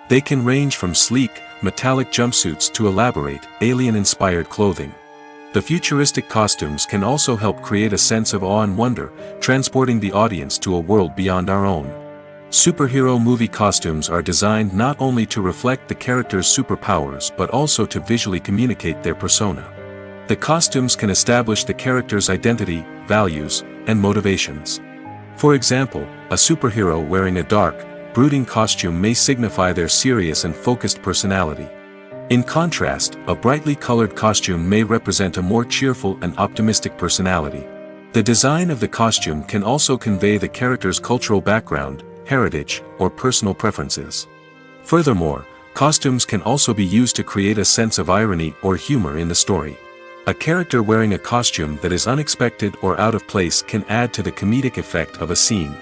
A: They can range from sleek, metallic jumpsuits to elaborate, alien-inspired clothing. The futuristic costumes can also help create a sense of awe and wonder, transporting the audience to a world beyond our own. Superhero movie costumes are designed not only to reflect the character's superpowers but also to visually communicate their persona. The costumes can establish the character's identity, values, and motivations. For example, a superhero wearing a dark, brooding costume may signify their serious and focused personality. In contrast, a brightly colored costume may represent a more cheerful and optimistic personality. The design of the costume can also convey the character's cultural background, heritage, or personal preferences. Furthermore, costumes can also be used to create a sense of irony or humor in the story. A character wearing a costume that is unexpected or out of place can add to the comedic effect of a scene.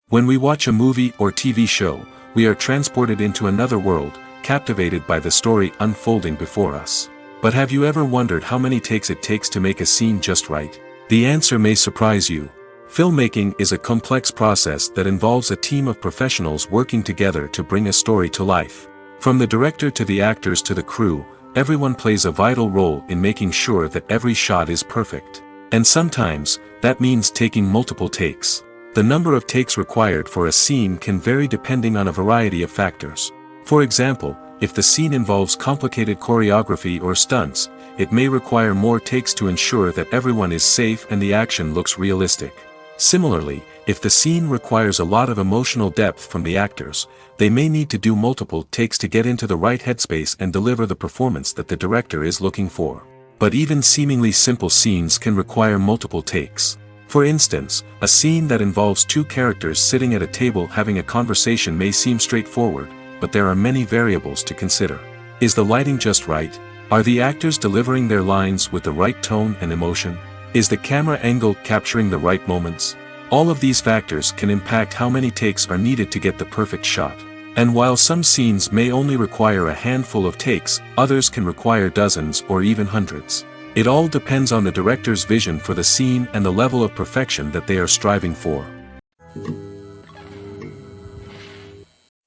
A: When we watch a movie or TV show, we are transported into another world, captivated by the story unfolding before us. But have you ever wondered how many takes it takes to make a scene just right? The answer may surprise you. Filmmaking is a complex process that involves a team of professionals working together to bring a story to life. From the director to the actors to the crew, everyone plays a vital role in making sure that every shot is perfect. And sometimes, that means taking multiple takes. The number of takes required for a scene can vary depending on a variety of factors. For example, if the scene involves complicated choreography or stunts, it may require more takes to ensure that everyone is safe and the action looks realistic. Similarly, if the scene requires a lot of emotional depth from the actors, they may need to do multiple takes to get into the right headspace and deliver the performance that the director is looking for. But even seemingly simple scenes can require multiple takes. For instance, a scene that involves two characters sitting at a table having a conversation may seem straightforward, but there are many variables to consider. Is the lighting just right? Are the actors delivering their lines with the right tone and emotion? Is the camera angle capturing the right moments? All of these factors can impact how many takes are needed to get the perfect shot. And while some scenes may only require a handful of takes, others can require dozens or even hundreds. It all depends on the director's vision for the scene and the level of perfection that they are striving for.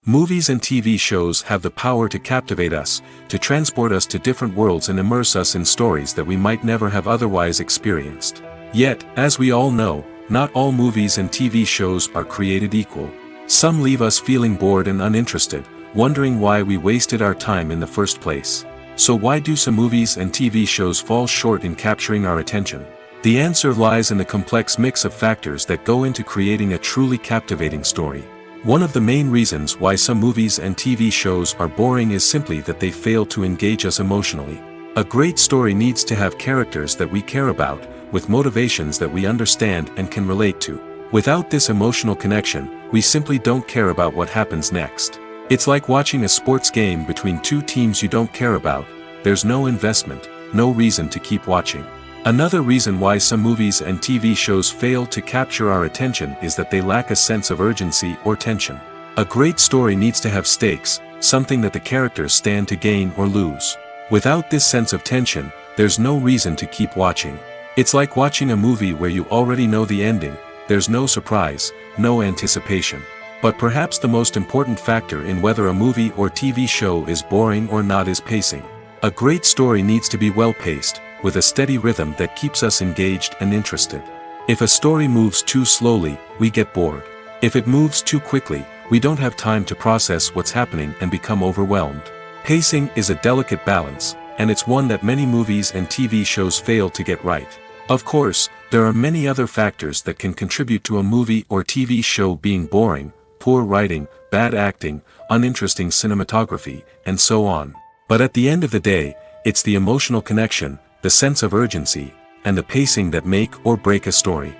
A: Movies and TV shows have the power to captivate us, to transport us to different worlds and immerse us in stories that we might never have otherwise experienced. Yet, as we all know, not all movies and TV shows are created equal. Some leave us feeling bored and uninterested, wondering why we wasted our time in the first place. So why do some movies and TV shows fall short in capturing our attention? The answer lies in the complex mix of factors that go into creating a truly captivating story. One of the main reasons why some movies and TV shows are boring is simply that they fail to engage us emotionally. A great story needs to have characters that we care about, with motivations that we understand and can relate to. Without this emotional connection, we simply don't care about what happens next. It's like watching a sports game between two teams you don't care about. There's no investment, no reason to keep watching. Another reason why some movies and TV shows fail to capture our attention is that they lack a sense of urgency or tension. A great story needs to have stakes, something that the characters stand to gain or lose. Without this sense of tension, there's no reason to keep watching. It's like watching a movie where you already know the ending. There's no surprise, no anticipation. But perhaps the most important factor in whether a movie or TV show is boring or not is pacing. A great story needs to be well-paced, with a steady rhythm that keeps us engaged and interested. If a story moves too slowly, we get bored. If it moves too quickly, we don't have time to process what's happening and become overwhelmed. Pacing is a delicate balance, and it's one that many movies and TV shows fail to get right. Of course, there are many other factors that can contribute to a movie or TV show being boring: poor writing, bad acting, uninteresting cinematography, and so on. But at the end of the day, it's the emotional connection, the sense of urgency, and the pacing that make or break a story.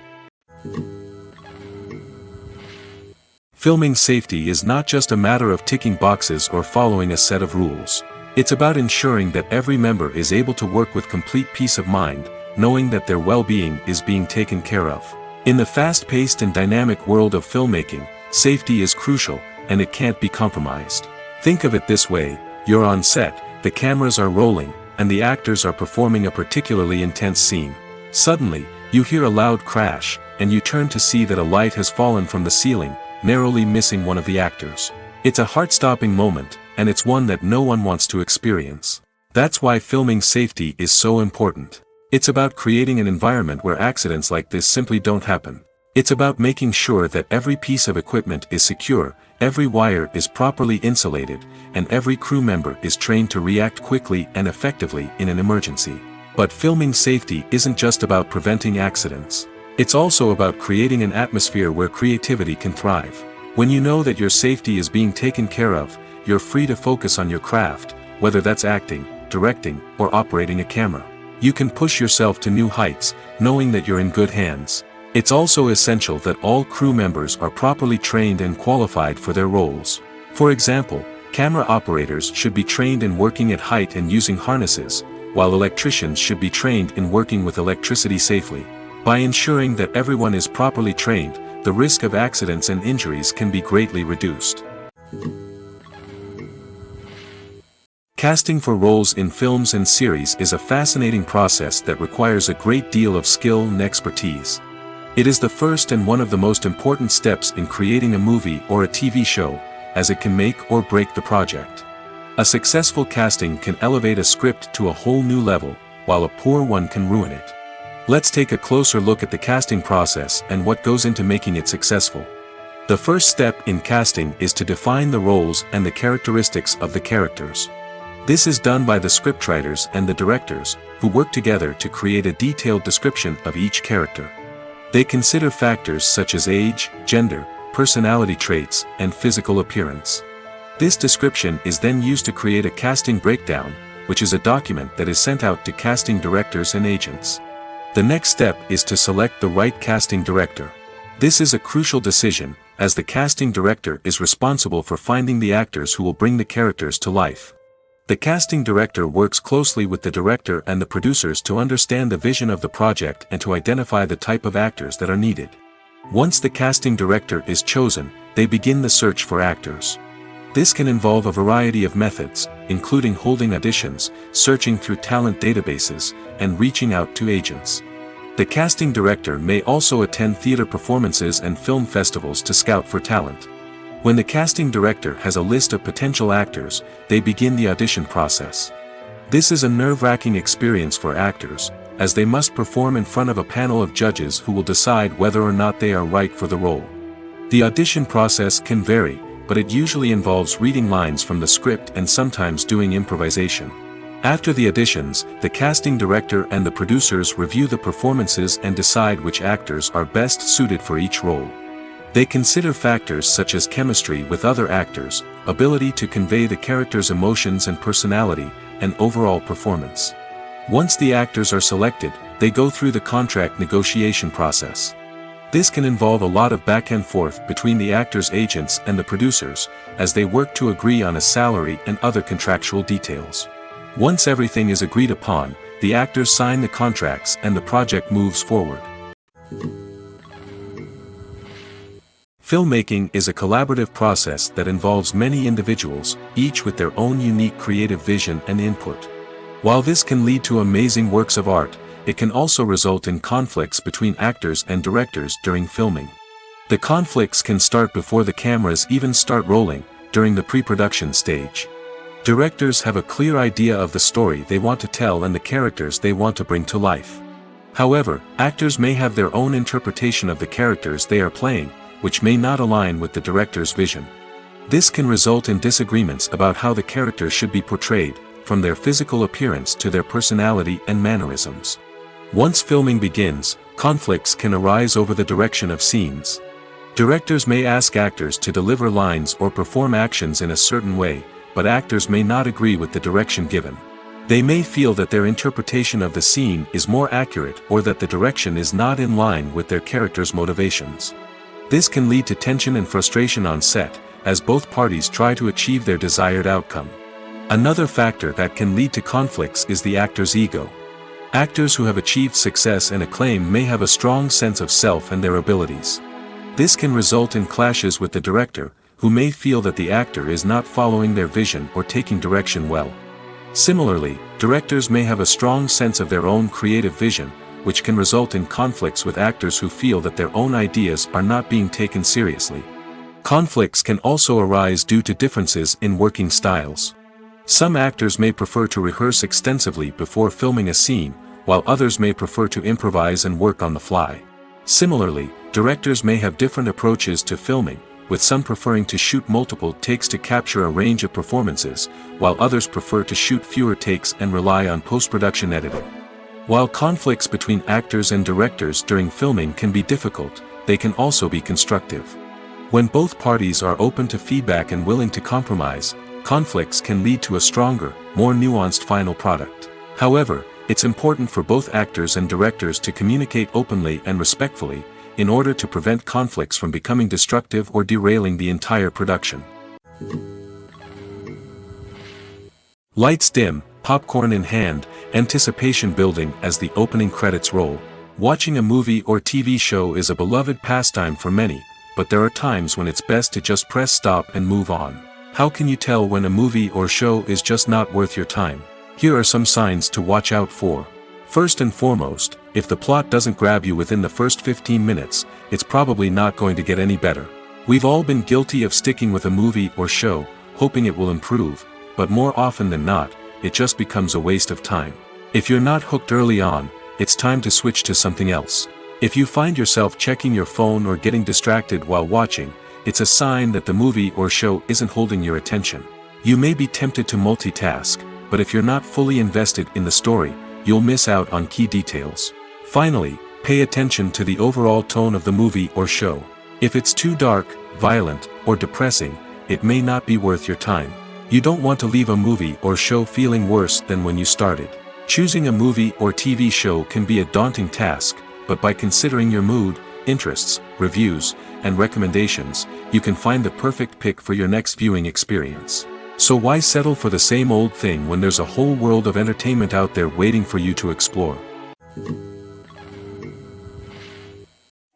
A: Filming safety is not just a matter of ticking boxes or following a set of rules. It's about ensuring that every member is able to work with complete peace of mind, knowing that their well-being is being taken care of. In the fast-paced and dynamic world of filmmaking, safety is crucial, and it can't be compromised. Think of it this way: you're on set, the cameras are rolling, and the actors are performing a particularly intense scene. Suddenly, you hear a loud crash, and you turn to see that a light has fallen from the ceiling, narrowly missing one of the actors. It's a heart-stopping moment, and it's one that no one wants to experience. That's why filming safety is so important. It's about creating an environment where accidents like this simply don't happen. It's about making sure that every piece of equipment is secure, every wire is properly insulated, and every crew member is trained to react quickly and effectively in an emergency. But filming safety isn't just about preventing accidents. It's also about creating an atmosphere where creativity can thrive. When you know that your safety is being taken care of, you're free to focus on your craft, whether that's acting, directing, or operating a camera. You can push yourself to new heights, knowing that you're in good hands. It's also essential that all crew members are properly trained and qualified for their roles. For example, camera operators should be trained in working at height and using harnesses, while electricians should be trained in working with electricity safely. By ensuring that everyone is properly trained, the risk of accidents and injuries can be greatly reduced. Casting for roles in films and series is a fascinating process that requires a great deal of skill and expertise. It is the first and one of the most important steps in creating a movie or a TV show, as it can make or break the project. A successful casting can elevate a script to a whole new level, while a poor one can ruin it. Let's take a closer look at the casting process and what goes into making it successful. The first step in casting is to define the roles and the characteristics of the characters. This is done by the scriptwriters and the directors, who work together to create a detailed description of each character. They consider factors such as age, gender, personality traits, and physical appearance. This description is then used to create a casting breakdown, which is a document that is sent out to casting directors and agents. The next step is to select the right casting director. This is a crucial decision, as the casting director is responsible for finding the actors who will bring the characters to life. The casting director works closely with the director and the producers to understand the vision of the project and to identify the type of actors that are needed. Once the casting director is chosen, they begin the search for actors. This can involve a variety of methods, including holding auditions, searching through talent databases, and reaching out to agents. The casting director may also attend theater performances and film festivals to scout for talent. When the casting director has a list of potential actors, they begin the audition process. This is a nerve-wracking experience for actors, as they must perform in front of a panel of judges who will decide whether or not they are right for the role. The audition process can vary, but it usually involves reading lines from the script and sometimes doing improvisation. After the auditions, the casting director and the producers review the performances and decide which actors are best suited for each role. They consider factors such as chemistry with other actors, ability to convey the character's emotions and personality, and overall performance. Once the actors are selected, they go through the contract negotiation process. This can involve a lot of back and forth between the actors' agents and the producers, as they work to agree on a salary and other contractual details. Once everything is agreed upon, the actors sign the contracts and the project moves forward. Filmmaking is a collaborative process that involves many individuals, each with their own unique creative vision and input. While this can lead to amazing works of art, it can also result in conflicts between actors and directors during filming. The conflicts can start before the cameras even start rolling, during the pre-production stage. Directors have a clear idea of the story they want to tell and the characters they want to bring to life. However, actors may have their own interpretation of the characters they are playing, which may not align with the director's vision. This can result in disagreements about how the characters should be portrayed, from their physical appearance to their personality and mannerisms. Once filming begins, conflicts can arise over the direction of scenes. Directors may ask actors to deliver lines or perform actions in a certain way, but actors may not agree with the direction given. They may feel that their interpretation of the scene is more accurate or that the direction is not in line with their character's motivations. This can lead to tension and frustration on set, as both parties try to achieve their desired outcome. Another factor that can lead to conflicts is the actor's ego. Actors who have achieved success and acclaim may have a strong sense of self and their abilities. This can result in clashes with the director, who may feel that the actor is not following their vision or taking direction well. Similarly, directors may have a strong sense of their own creative vision, which can result in conflicts with actors who feel that their own ideas are not being taken seriously. Conflicts can also arise due to differences in working styles. Some actors may prefer to rehearse extensively before filming a scene, while others may prefer to improvise and work on the fly. Similarly, directors may have different approaches to filming, with some preferring to shoot multiple takes to capture a range of performances, while others prefer to shoot fewer takes and rely on post-production editing. While conflicts between actors and directors during filming can be difficult, they can also be constructive. When both parties are open to feedback and willing to compromise, conflicts can lead to a stronger, more nuanced final product. However, it's important for both actors and directors to communicate openly and respectfully, in order to prevent conflicts from becoming destructive or derailing the entire production. Lights dim, popcorn in hand, anticipation building as the opening credits roll. Watching a movie or TV show is a beloved pastime for many, but there are times when it's best to just press stop and move on. How can you tell when a movie or show is just not worth your time? Here are some signs to watch out for. First and foremost, if the plot doesn't grab you within the first 15 minutes, it's probably not going to get any better. We've all been guilty of sticking with a movie or show, hoping it will improve, but more often than not, it just becomes a waste of time. If you're not hooked early on, it's time to switch to something else. If you find yourself checking your phone or getting distracted while watching, it's a sign that the movie or show isn't holding your attention. You may be tempted to multitask, but if you're not fully invested in the story, you'll miss out on key details. Finally, pay attention to the overall tone of the movie or show. If it's too dark, violent, or depressing, it may not be worth your time. You don't want to leave a movie or show feeling worse than when you started. Choosing a movie or TV show can be a daunting task, but by considering your mood, interests, reviews, and recommendations, you can find the perfect pick for your next viewing experience. So why settle for the same old thing when there's a whole world of entertainment out there waiting for you to explore?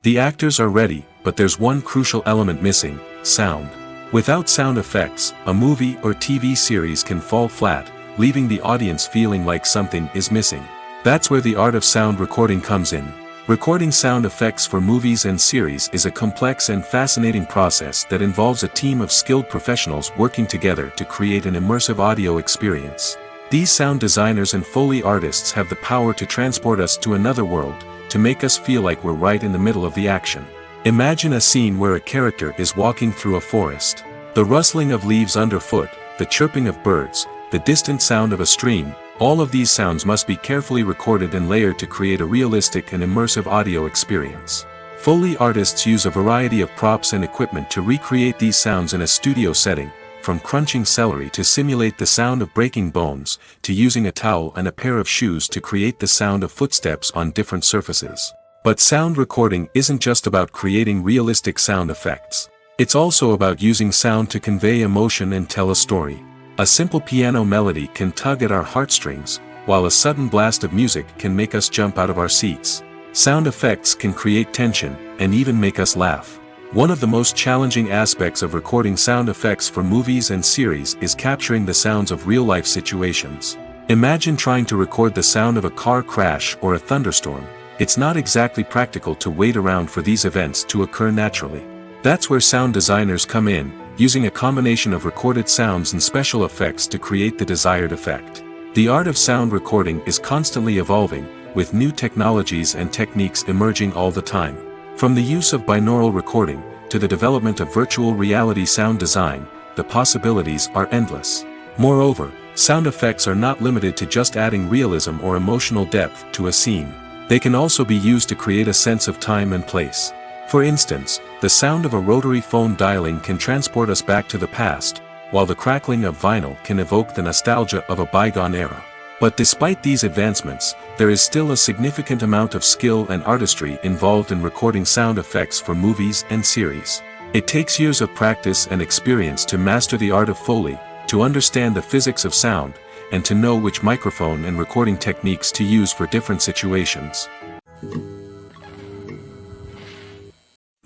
A: The actors are ready, but there's one crucial element missing: sound. Without sound effects, a movie or TV series can fall flat, leaving the audience feeling like something is missing. That's where the art of sound recording comes in. Recording sound effects for movies and series is a complex and fascinating process that involves a team of skilled professionals working together to create an immersive audio experience. These sound designers and Foley artists have the power to transport us to another world, to make us feel like we're right in the middle of the action. Imagine a scene where a character is walking through a forest. The rustling of leaves underfoot, the chirping of birds, the distant sound of a stream, All of these sounds must be carefully recorded and layered to create a realistic and immersive audio experience. Foley artists use a variety of props and equipment to recreate these sounds in a studio setting, from crunching celery to simulate the sound of breaking bones, to using a towel and a pair of shoes to create the sound of footsteps on different surfaces. But sound recording isn't just about creating realistic sound effects. It's also about using sound to convey emotion and tell a story. A simple piano melody can tug at our heartstrings, while a sudden blast of music can make us jump out of our seats. Sound effects can create tension, and even make us laugh. One of the most challenging aspects of recording sound effects for movies and series is capturing the sounds of real-life situations. Imagine trying to record the sound of a car crash or a thunderstorm. It's not exactly practical to wait around for these events to occur naturally. That's where sound designers come in, using a combination of recorded sounds and special effects to create the desired effect. The art of sound recording is constantly evolving, with new technologies and techniques emerging all the time. From the use of binaural recording, to the development of virtual reality sound design, the possibilities are endless. Moreover, sound effects are not limited to just adding realism or emotional depth to a scene. They can also be used to create a sense of time and place. For instance, the sound of a rotary phone dialing can transport us back to the past, while the crackling of vinyl can evoke the nostalgia of a bygone era. But despite these advancements, there is still a significant amount of skill and artistry involved in recording sound effects for movies and series. It takes years of practice and experience to master the art of Foley, to understand the physics of sound, and to know which microphone and recording techniques to use for different situations.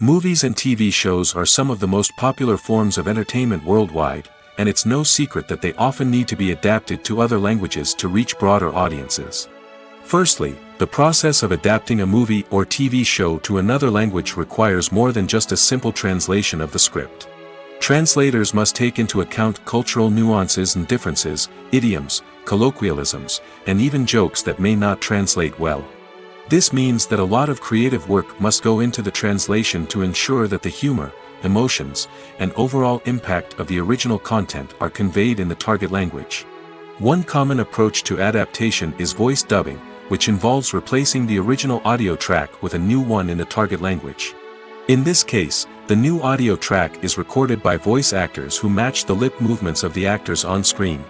A: Movies and TV shows are some of the most popular forms of entertainment worldwide, and it's no secret that they often need to be adapted to other languages to reach broader audiences. Firstly, the process of adapting a movie or TV show to another language requires more than just a simple translation of the script. Translators must take into account cultural nuances and differences, idioms, colloquialisms, and even jokes that may not translate well. This means that a lot of creative work must go into the translation to ensure that the humor, emotions, and overall impact of the original content are conveyed in the target language. One common approach to adaptation is voice dubbing, which involves replacing the original audio track with a new one in the target language. In this case, the new audio track is recorded by voice actors who match the lip movements of the actors on screen.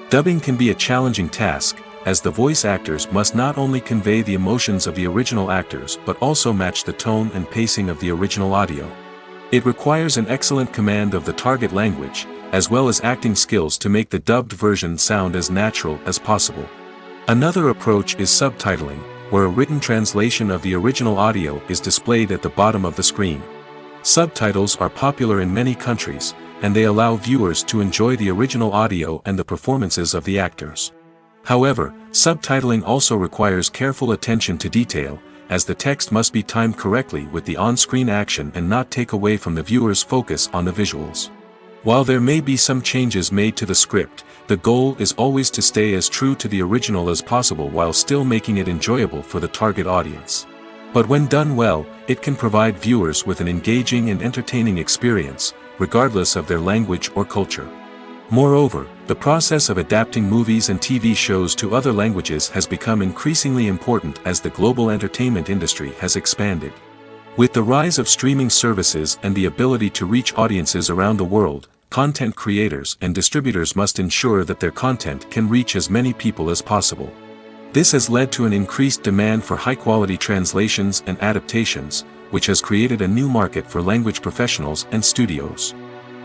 A: Dubbing can be a challenging task, as the voice actors must not only convey the emotions of the original actors but also match the tone and pacing of the original audio. It requires an excellent command of the target language, as well as acting skills to make the dubbed version sound as natural as possible. Another approach is subtitling, where a written translation of the original audio is displayed at the bottom of the screen. Subtitles are popular in many countries, and they allow viewers to enjoy the original audio and the performances of the actors. However, subtitling also requires careful attention to detail, as the text must be timed correctly with the on-screen action and not take away from the viewer's focus on the visuals. While there may be some changes made to the script, the goal is always to stay as true to the original as possible while still making it enjoyable for the target audience. But when done well, it can provide viewers with an engaging and entertaining experience, regardless of their language or culture. Moreover, the process of adapting movies and TV shows to other languages has become increasingly important as the global entertainment industry has expanded. With the rise of streaming services and the ability to reach audiences around the world, content creators and distributors must ensure that their content can reach as many people as possible. This has led to an increased demand for high-quality translations and adaptations, which has created a new market for language professionals and studios.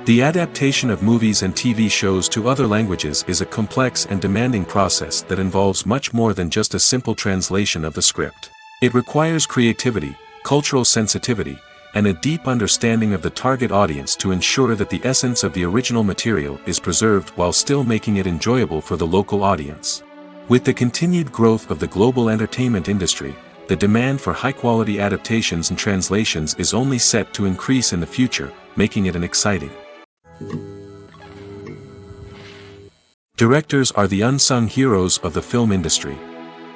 A: The adaptation of movies and TV shows to other languages is a complex and demanding process that involves much more than just a simple translation of the script. It requires creativity, cultural sensitivity, and a deep understanding of the target audience to ensure that the essence of the original material is preserved while still making it enjoyable for the local audience. With the continued growth of the global entertainment industry, the demand for high-quality adaptations and translations is only set to increase in the future, making it exciting. Directors are the unsung heroes of the film industry.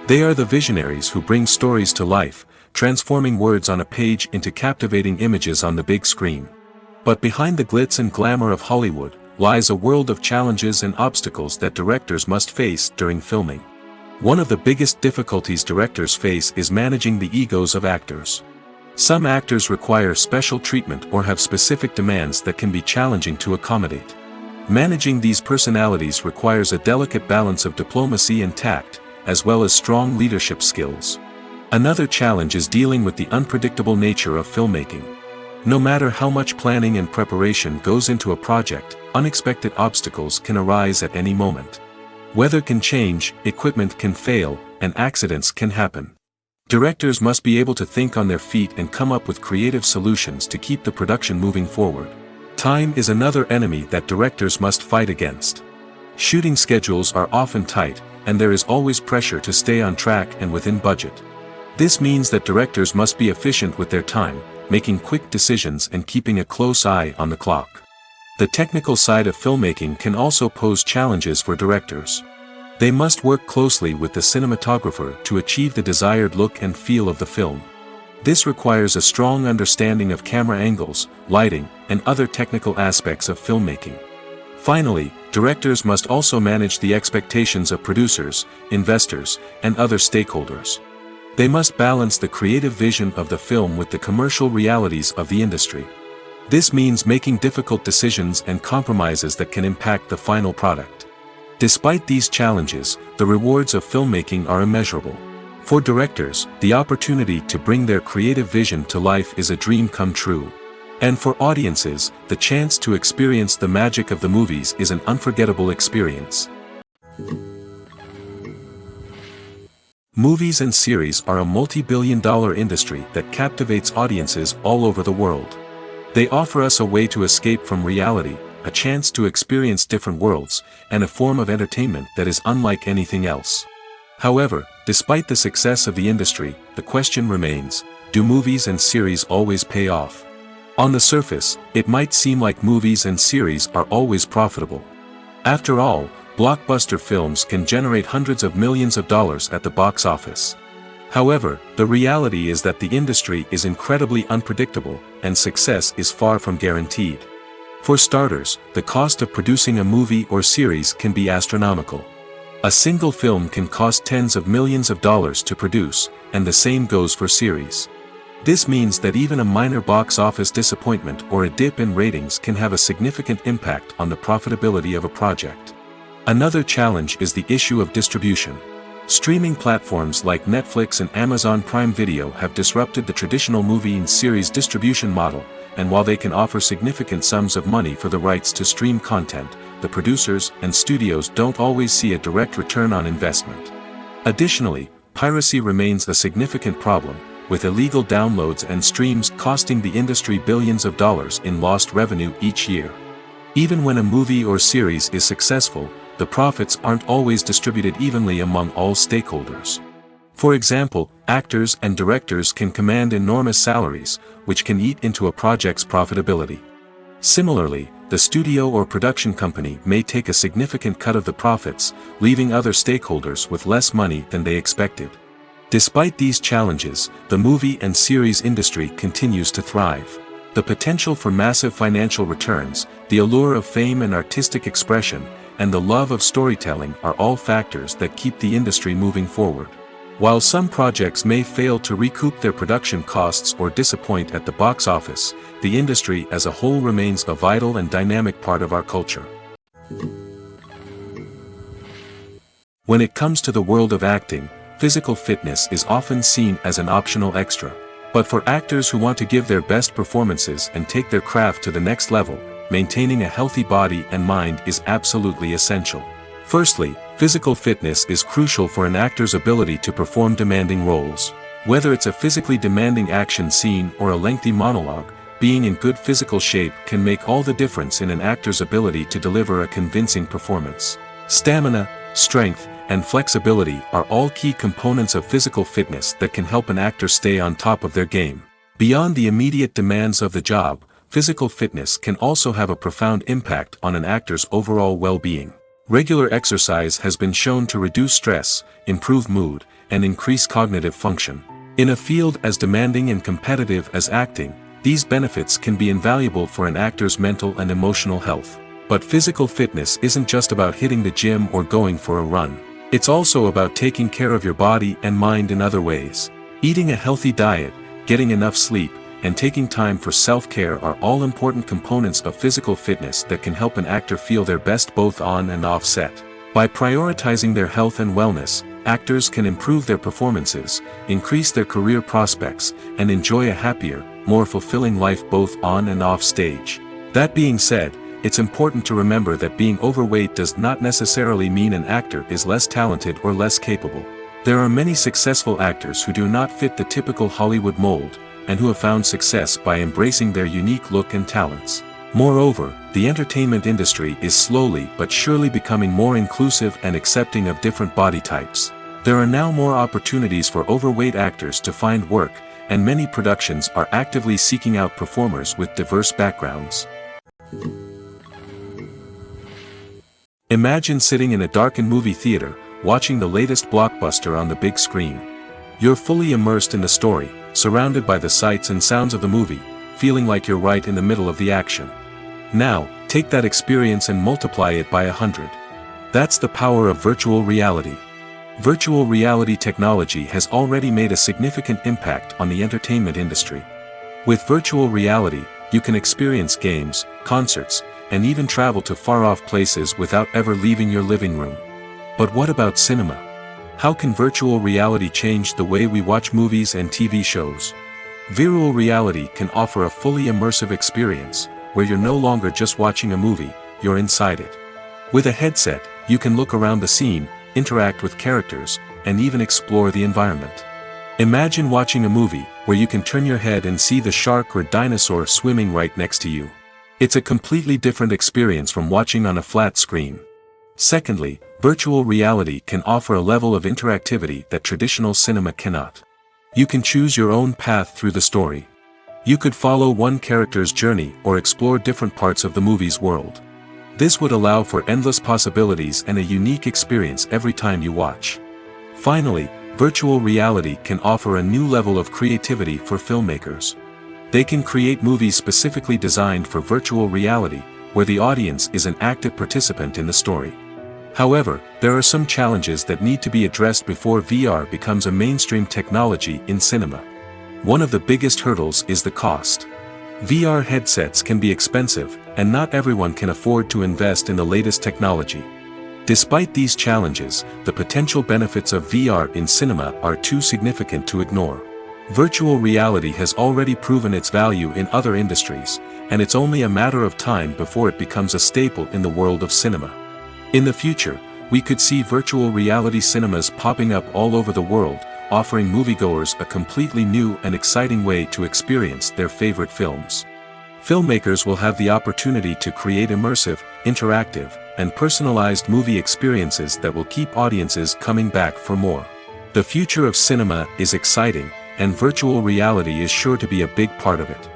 A: They are the visionaries who bring stories to life, transforming words on a page into captivating images on the big screen. But behind the glitz and glamour of Hollywood lies a world of challenges and obstacles that directors must face during filming. One of the biggest difficulties directors face is managing the egos of actors. Some actors require special treatment or have specific demands that can be challenging to accommodate. Managing these personalities requires a delicate balance of diplomacy and tact, as well as strong leadership skills. Another challenge is dealing with the unpredictable nature of filmmaking. No matter how much planning and preparation goes into a project, unexpected obstacles can arise at any moment. Weather can change, equipment can fail, and accidents can happen. Directors must be able to think on their feet and come up with creative solutions to keep the production moving forward. Time is another enemy that directors must fight against. Shooting schedules are often tight, and there is always pressure to stay on track and within budget. This means that directors must be efficient with their time, making quick decisions and keeping a close eye on the clock. The technical side of filmmaking can also pose challenges for directors. They must work closely with the cinematographer to achieve the desired look and feel of the film. This requires a strong understanding of camera angles, lighting, and other technical aspects of filmmaking. Finally, directors must also manage the expectations of producers, investors, and other stakeholders. They must balance the creative vision of the film with the commercial realities of the industry. This means making difficult decisions and compromises that can impact the final product. Despite these challenges, the rewards of filmmaking are immeasurable. For directors, the opportunity to bring their creative vision to life is a dream come true. And for audiences, the chance to experience the magic of the movies is an unforgettable experience. Movies and series are a multi-billion-dollar industry that captivates audiences all over the world. They offer us a way to escape from reality, a chance to experience different worlds, and a form of entertainment that is unlike anything else. However, despite the success of the industry, the question remains, do movies and series always pay off? On the surface, it might seem like movies and series are always profitable. After all, blockbuster films can generate hundreds of millions of dollars at the box office. However, the reality is that the industry is incredibly unpredictable, and success is far from guaranteed. For starters, the cost of producing a movie or series can be astronomical. A single film can cost tens of millions of dollars to produce, and the same goes for series. This means that even a minor box office disappointment or a dip in ratings can have a significant impact on the profitability of a project. Another challenge is the issue of distribution. Streaming platforms like Netflix and Amazon Prime Video have disrupted the traditional movie and series distribution model, and while they can offer significant sums of money for the rights to stream content, the producers and studios don't always see a direct return on investment. Additionally, piracy remains a significant problem, with illegal downloads and streams costing the industry billions of dollars in lost revenue each year. Even when a movie or series is successful, the profits aren't always distributed evenly among all stakeholders. For example, actors and directors can command enormous salaries, which can eat into a project's profitability. Similarly, the studio or production company may take a significant cut of the profits, leaving other stakeholders with less money than they expected. Despite these challenges, the movie and series industry continues to thrive. The potential for massive financial returns, the allure of fame and artistic expression, and the love of storytelling are all factors that keep the industry moving forward. While some projects may fail to recoup their production costs or disappoint at the box office, the industry as a whole remains a vital and dynamic part of our culture. When it comes to the world of acting, physical fitness is often seen as an optional extra. But for actors who want to give their best performances and take their craft to the next level, maintaining a healthy body and mind is absolutely essential. Firstly, physical fitness is crucial for an actor's ability to perform demanding roles. Whether it's a physically demanding action scene or a lengthy monologue, being in good physical shape can make all the difference in an actor's ability to deliver a convincing performance. Stamina, strength, and flexibility are all key components of physical fitness that can help an actor stay on top of their game. Beyond the immediate demands of the job, physical fitness can also have a profound impact on an actor's overall well-being. Regular exercise has been shown to reduce stress, improve mood, and increase cognitive function. In a field as demanding and competitive as acting, these benefits can be invaluable for an actor's mental and emotional health. But physical fitness isn't just about hitting the gym or going for a run. It's also about taking care of your body and mind in other ways. Eating a healthy diet, getting enough sleep, and taking time for self-care are all important components of physical fitness that can help an actor feel their best both on and off set. By prioritizing their health and wellness, actors can improve their performances, increase their career prospects, and enjoy a happier, more fulfilling life both on and off stage. That being said, it's important to remember that being overweight does not necessarily mean an actor is less talented or less capable. There are many successful actors who do not fit the typical Hollywood mold, and who have found success by embracing their unique look and talents. Moreover, the entertainment industry is slowly but surely becoming more inclusive and accepting of different body types. There are now more opportunities for overweight actors to find work, and many productions are actively seeking out performers with diverse backgrounds. Imagine sitting in a darkened movie theater, watching the latest blockbuster on the big screen. You're fully immersed in the story, surrounded by the sights and sounds of the movie, feeling like you're right in the middle of the action. Now, take that experience and multiply it by 100. That's the power of virtual reality. Virtual reality technology has already made a significant impact on the entertainment industry. With virtual reality, you can experience games, concerts, and even travel to far-off places without ever leaving your living room. But what about cinema? How can virtual reality change the way we watch movies and TV shows? Virtual reality can offer a fully immersive experience, where you're no longer just watching a movie, you're inside it. With a headset, you can look around the scene, interact with characters, and even explore the environment. Imagine watching a movie, where you can turn your head and see the shark or dinosaur swimming right next to you. It's a completely different experience from watching on a flat screen. Secondly, virtual reality can offer a level of interactivity that traditional cinema cannot. You can choose your own path through the story. You could follow one character's journey or explore different parts of the movie's world. This would allow for endless possibilities and a unique experience every time you watch. Finally, virtual reality can offer a new level of creativity for filmmakers. They can create movies specifically designed for virtual reality, where the audience is an active participant in the story. However, there are some challenges that need to be addressed before VR becomes a mainstream technology in cinema. One of the biggest hurdles is the cost. VR headsets can be expensive, and not everyone can afford to invest in the latest technology. Despite these challenges, the potential benefits of VR in cinema are too significant to ignore. Virtual reality has already proven its value in other industries, and it's only a matter of time before it becomes a staple in the world of cinema. In the future, we could see virtual reality cinemas popping up all over the world, offering moviegoers a completely new and exciting way to experience their favorite films. Filmmakers will have the opportunity to create immersive, interactive, and personalized movie experiences that will keep audiences coming back for more. The future of cinema is exciting, and virtual reality is sure to be a big part of it.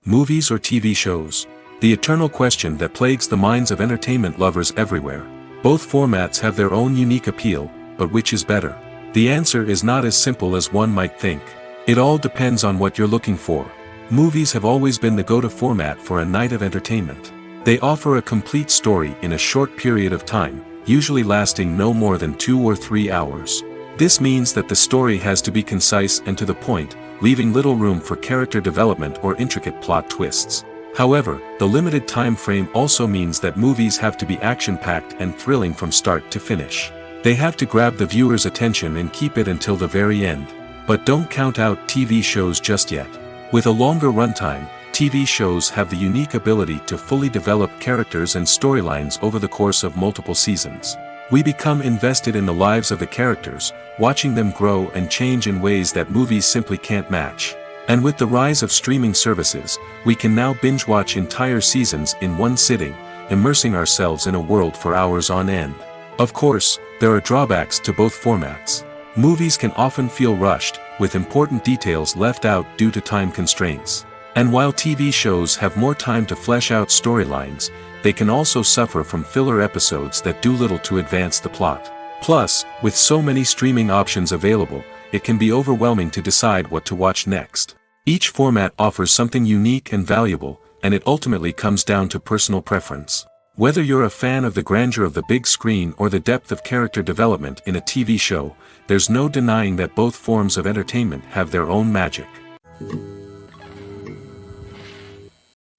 A: Movies or TV shows? The eternal question that plagues the minds of entertainment lovers everywhere. Both formats have their own unique appeal, but which is better? The answer is not as simple as one might think. It all depends on what you're looking for. Movies have always been the go-to format for a night of entertainment. They offer a complete story in a short period of time, usually lasting no more than 2 or 3 hours. This means that the story has to be concise and to the point, leaving little room for character development or intricate plot twists. However, the limited time frame also means that movies have to be action-packed and thrilling from start to finish. They have to grab the viewer's attention and keep it until the very end. But don't count out TV shows just yet. With a longer runtime, TV shows have the unique ability to fully develop characters and storylines over the course of multiple seasons. We become invested in the lives of the characters, watching them grow and change in ways that movies simply can't match. And with the rise of streaming services, we can now binge-watch entire seasons in one sitting, immersing ourselves in a world for hours on end. Of course, there are drawbacks to both formats. Movies can often feel rushed, with important details left out due to time constraints. And while TV shows have more time to flesh out storylines, they can also suffer from filler episodes that do little to advance the plot. Plus, with so many streaming options available, it can be overwhelming to decide what to watch next. Each format offers something unique and valuable, and it ultimately comes down to personal preference. Whether you're a fan of the grandeur of the big screen or the depth of character development in a TV show, there's no denying that both forms of entertainment have their own magic.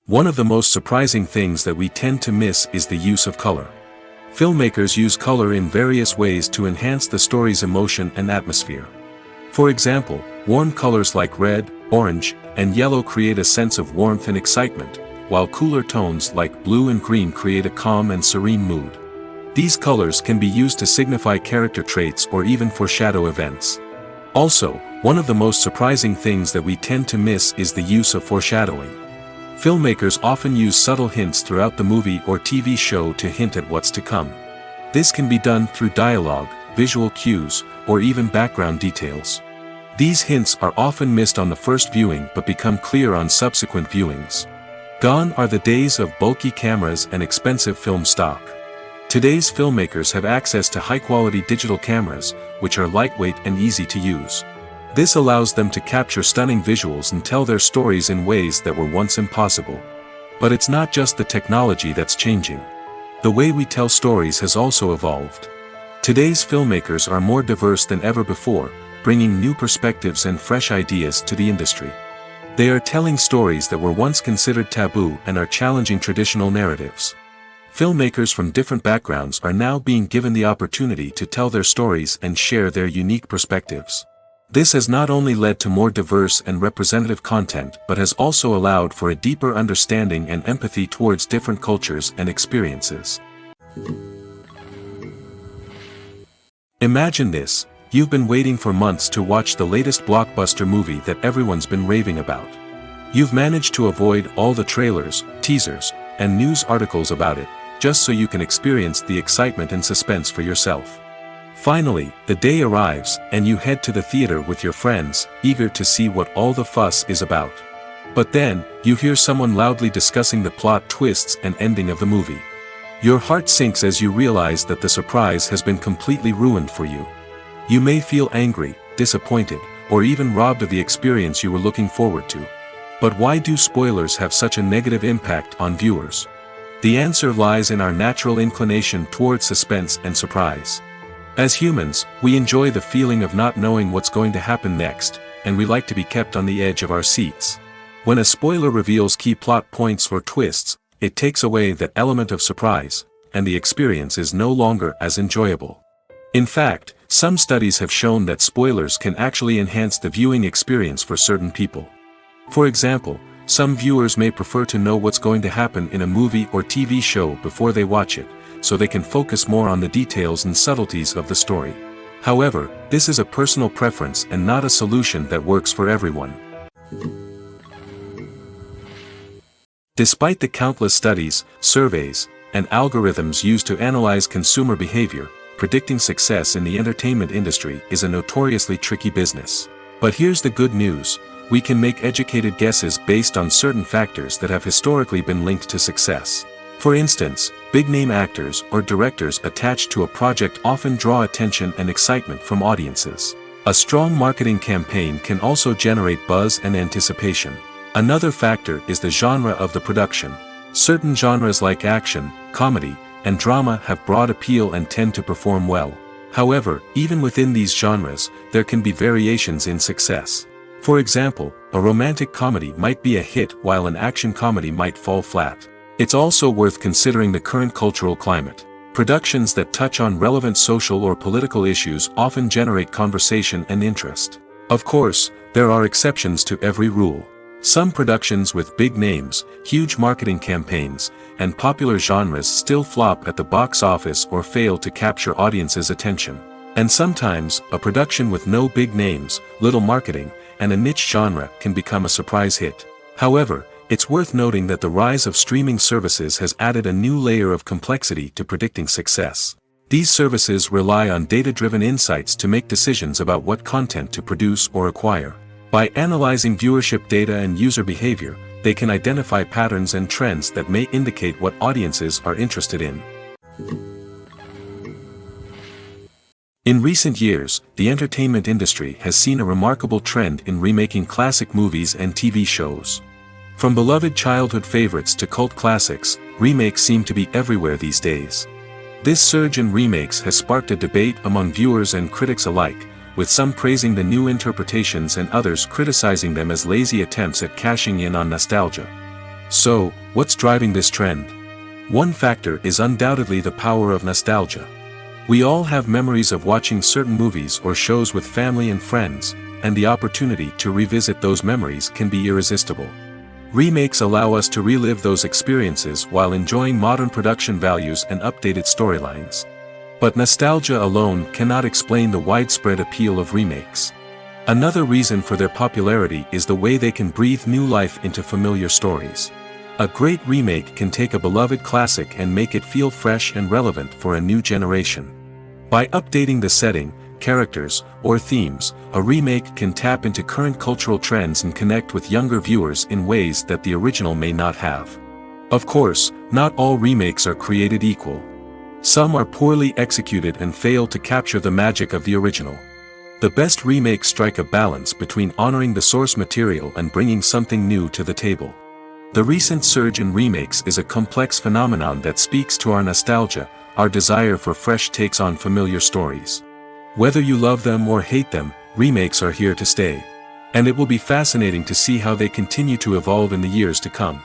A: One of the most surprising things that we tend to miss is the use of color. Filmmakers use color in various ways to enhance the story's emotion and atmosphere. For example, warm colors like red, orange, and yellow create a sense of warmth and excitement, while cooler tones like blue and green create a calm and serene mood. These colors can be used to signify character traits or even foreshadow events. Also, one of the most surprising things that we tend to miss is the use of foreshadowing. Filmmakers often use subtle hints throughout the movie or TV show to hint at what's to come. This can be done through dialogue, visual cues, or even background details. These hints are often missed on the first viewing but become clear on subsequent viewings. Gone are the days of bulky cameras and expensive film stock. Today's filmmakers have access to high-quality digital cameras, which are lightweight and easy to use. This allows them to capture stunning visuals and tell their stories in ways that were once impossible. But it's not just the technology that's changing. The way we tell stories has also evolved. Today's filmmakers are more diverse than ever before, bringing new perspectives and fresh ideas to the industry. They are telling stories that were once considered taboo and are challenging traditional narratives. Filmmakers from different backgrounds are now being given the opportunity to tell their stories and share their unique perspectives. This has not only led to more diverse and representative content but has also allowed for a deeper understanding and empathy towards different cultures and experiences. Imagine this: you've been waiting for months to watch the latest blockbuster movie that everyone's been raving about. You've managed to avoid all the trailers, teasers, and news articles about it, just so you can experience the excitement and suspense for yourself. Finally, the day arrives, and you head to the theater with your friends, eager to see what all the fuss is about. But then, you hear someone loudly discussing the plot twists and ending of the movie. Your heart sinks as you realize that the surprise has been completely ruined for you. You may feel angry, disappointed, or even robbed of the experience you were looking forward to. But why do spoilers have such a negative impact on viewers? The answer lies in our natural inclination towards suspense and surprise. As humans, we enjoy the feeling of not knowing what's going to happen next, and we like to be kept on the edge of our seats. When a spoiler reveals key plot points or twists, it takes away that element of surprise, and the experience is no longer as enjoyable. In fact, some studies have shown that spoilers can actually enhance the viewing experience for certain people. For example, some viewers may prefer to know what's going to happen in a movie or TV show before they watch it, so they can focus more on the details and subtleties of the story. However, this is a personal preference and not a solution that works for everyone. Despite the countless studies, surveys, and algorithms used to analyze consumer behavior, predicting success in the entertainment industry is a notoriously tricky business. But here's the good news: we can make educated guesses based on certain factors that have historically been linked to success. For instance, big-name actors or directors attached to a project often draw attention and excitement from audiences. A strong marketing campaign can also generate buzz and anticipation. Another factor is the genre of the production. Certain genres like action, comedy, and drama have broad appeal and tend to perform well. However, even within these genres, there can be variations in success. For example, a romantic comedy might be a hit while an action comedy might fall flat. It's also worth considering the current cultural climate. Productions that touch on relevant social or political issues often generate conversation and interest. Of course, there are exceptions to every rule. Some productions with big names, huge marketing campaigns, and popular genres still flop at the box office or fail to capture audiences' attention. And sometimes, a production with no big names, little marketing, and a niche genre can become a surprise hit. However, it's worth noting that the rise of streaming services has added a new layer of complexity to predicting success. These services rely on data-driven insights to make decisions about what content to produce or acquire. By analyzing viewership data and user behavior, they can identify patterns and trends that may indicate what audiences are interested in. In recent years, the entertainment industry has seen a remarkable trend in remaking classic movies and TV shows. From beloved childhood favorites to cult classics, remakes seem to be everywhere these days. This surge in remakes has sparked a debate among viewers and critics alike, with some praising the new interpretations and others criticizing them as lazy attempts at cashing in on nostalgia. So, what's driving this trend? One factor is undoubtedly the power of nostalgia. We all have memories of watching certain movies or shows with family and friends, and the opportunity to revisit those memories can be irresistible. Remakes allow us to relive those experiences while enjoying modern production values and updated storylines. But nostalgia alone cannot explain the widespread appeal of remakes. Another reason for their popularity is the way they can breathe new life into familiar stories. A great remake can take a beloved classic and make it feel fresh and relevant for a new generation. By updating the setting, characters, or themes, a remake can tap into current cultural trends and connect with younger viewers in ways that the original may not have. Of course, not all remakes are created equal. Some are poorly executed and fail to capture the magic of the original. The best remakes strike a balance between honoring the source material and bringing something new to the table. The recent surge in remakes is a complex phenomenon that speaks to our nostalgia, our desire for fresh takes on familiar stories. Whether you love them or hate them, remakes are here to stay. And it will be fascinating to see how they continue to evolve in the years to come.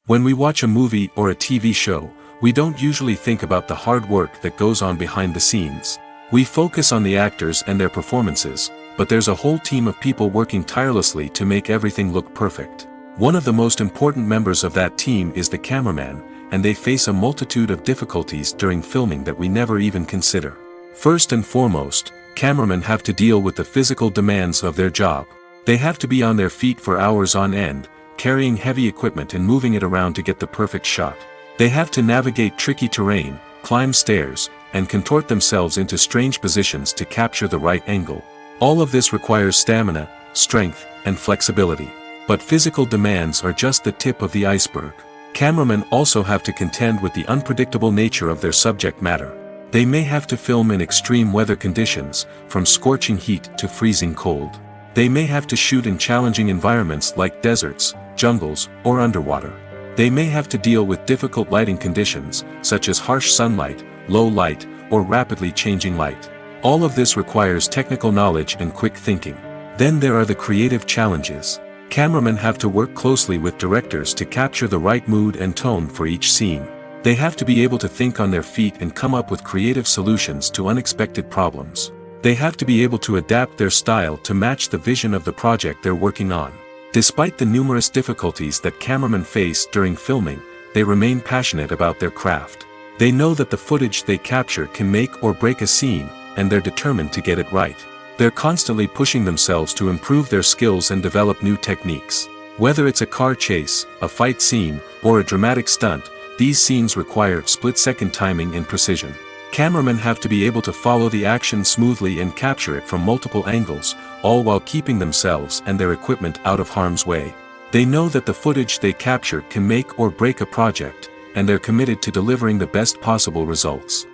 A: When we watch a movie or a TV show, we don't usually think about the hard work that goes on behind the scenes. We focus on the actors and their performances, but there's a whole team of people working tirelessly to make everything look perfect. One of the most important members of that team is the cameraman, and they face a multitude of difficulties during filming that we never even consider. First and foremost, cameramen have to deal with the physical demands of their job. They have to be on their feet for hours on end, carrying heavy equipment and moving it around to get the perfect shot. They have to navigate tricky terrain, climb stairs, and contort themselves into strange positions to capture the right angle. All of this requires stamina, strength, and flexibility. But physical demands are just the tip of the iceberg. Cameramen also have to contend with the unpredictable nature of their subject matter. They may have to film in extreme weather conditions, from scorching heat to freezing cold. They may have to shoot in challenging environments like deserts, jungles, or underwater. They may have to deal with difficult lighting conditions, such as harsh sunlight, low light, or rapidly changing light. All of this requires technical knowledge and quick thinking. Then there are the creative challenges. Cameramen have to work closely with directors to capture the right mood and tone for each scene. They have to be able to think on their feet and come up with creative solutions to unexpected problems. They have to be able to adapt their style to match the vision of the project they're working on. Despite the numerous difficulties that cameramen face during filming, they remain passionate about their craft. They know that the footage they capture can make or break a scene, and they're determined to get it right. They're constantly pushing themselves to improve their skills and develop new techniques. Whether it's a car chase, a fight scene, or a dramatic stunt, these scenes require split-second timing and precision. Cameramen have to be able to follow the action smoothly and capture it from multiple angles, all while keeping themselves and their equipment out of harm's way. They know that the footage they capture can make or break a project, and they're committed to delivering the best possible results.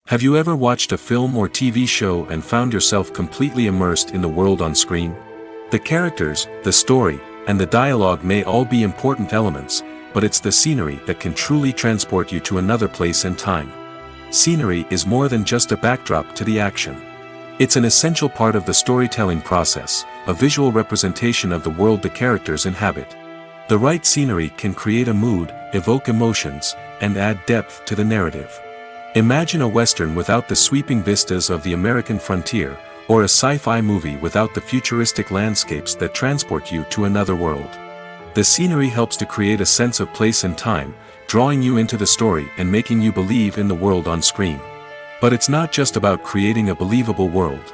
A: Have you ever watched a film or TV show and found yourself completely immersed in the world on screen? The characters, the story, and the dialogue may all be important elements, but it's the scenery that can truly transport you to another place and time. Scenery is more than just a backdrop to the action. It's an essential part of the storytelling process, a visual representation of the world the characters inhabit. The right scenery can create a mood, evoke emotions, and add depth to the narrative. Imagine a Western without the sweeping vistas of the American frontier, or a sci-fi movie without the futuristic landscapes that transport you to another world. The scenery helps to create a sense of place and time, drawing you into the story and making you believe in the world on screen. But it's not just about creating a believable world.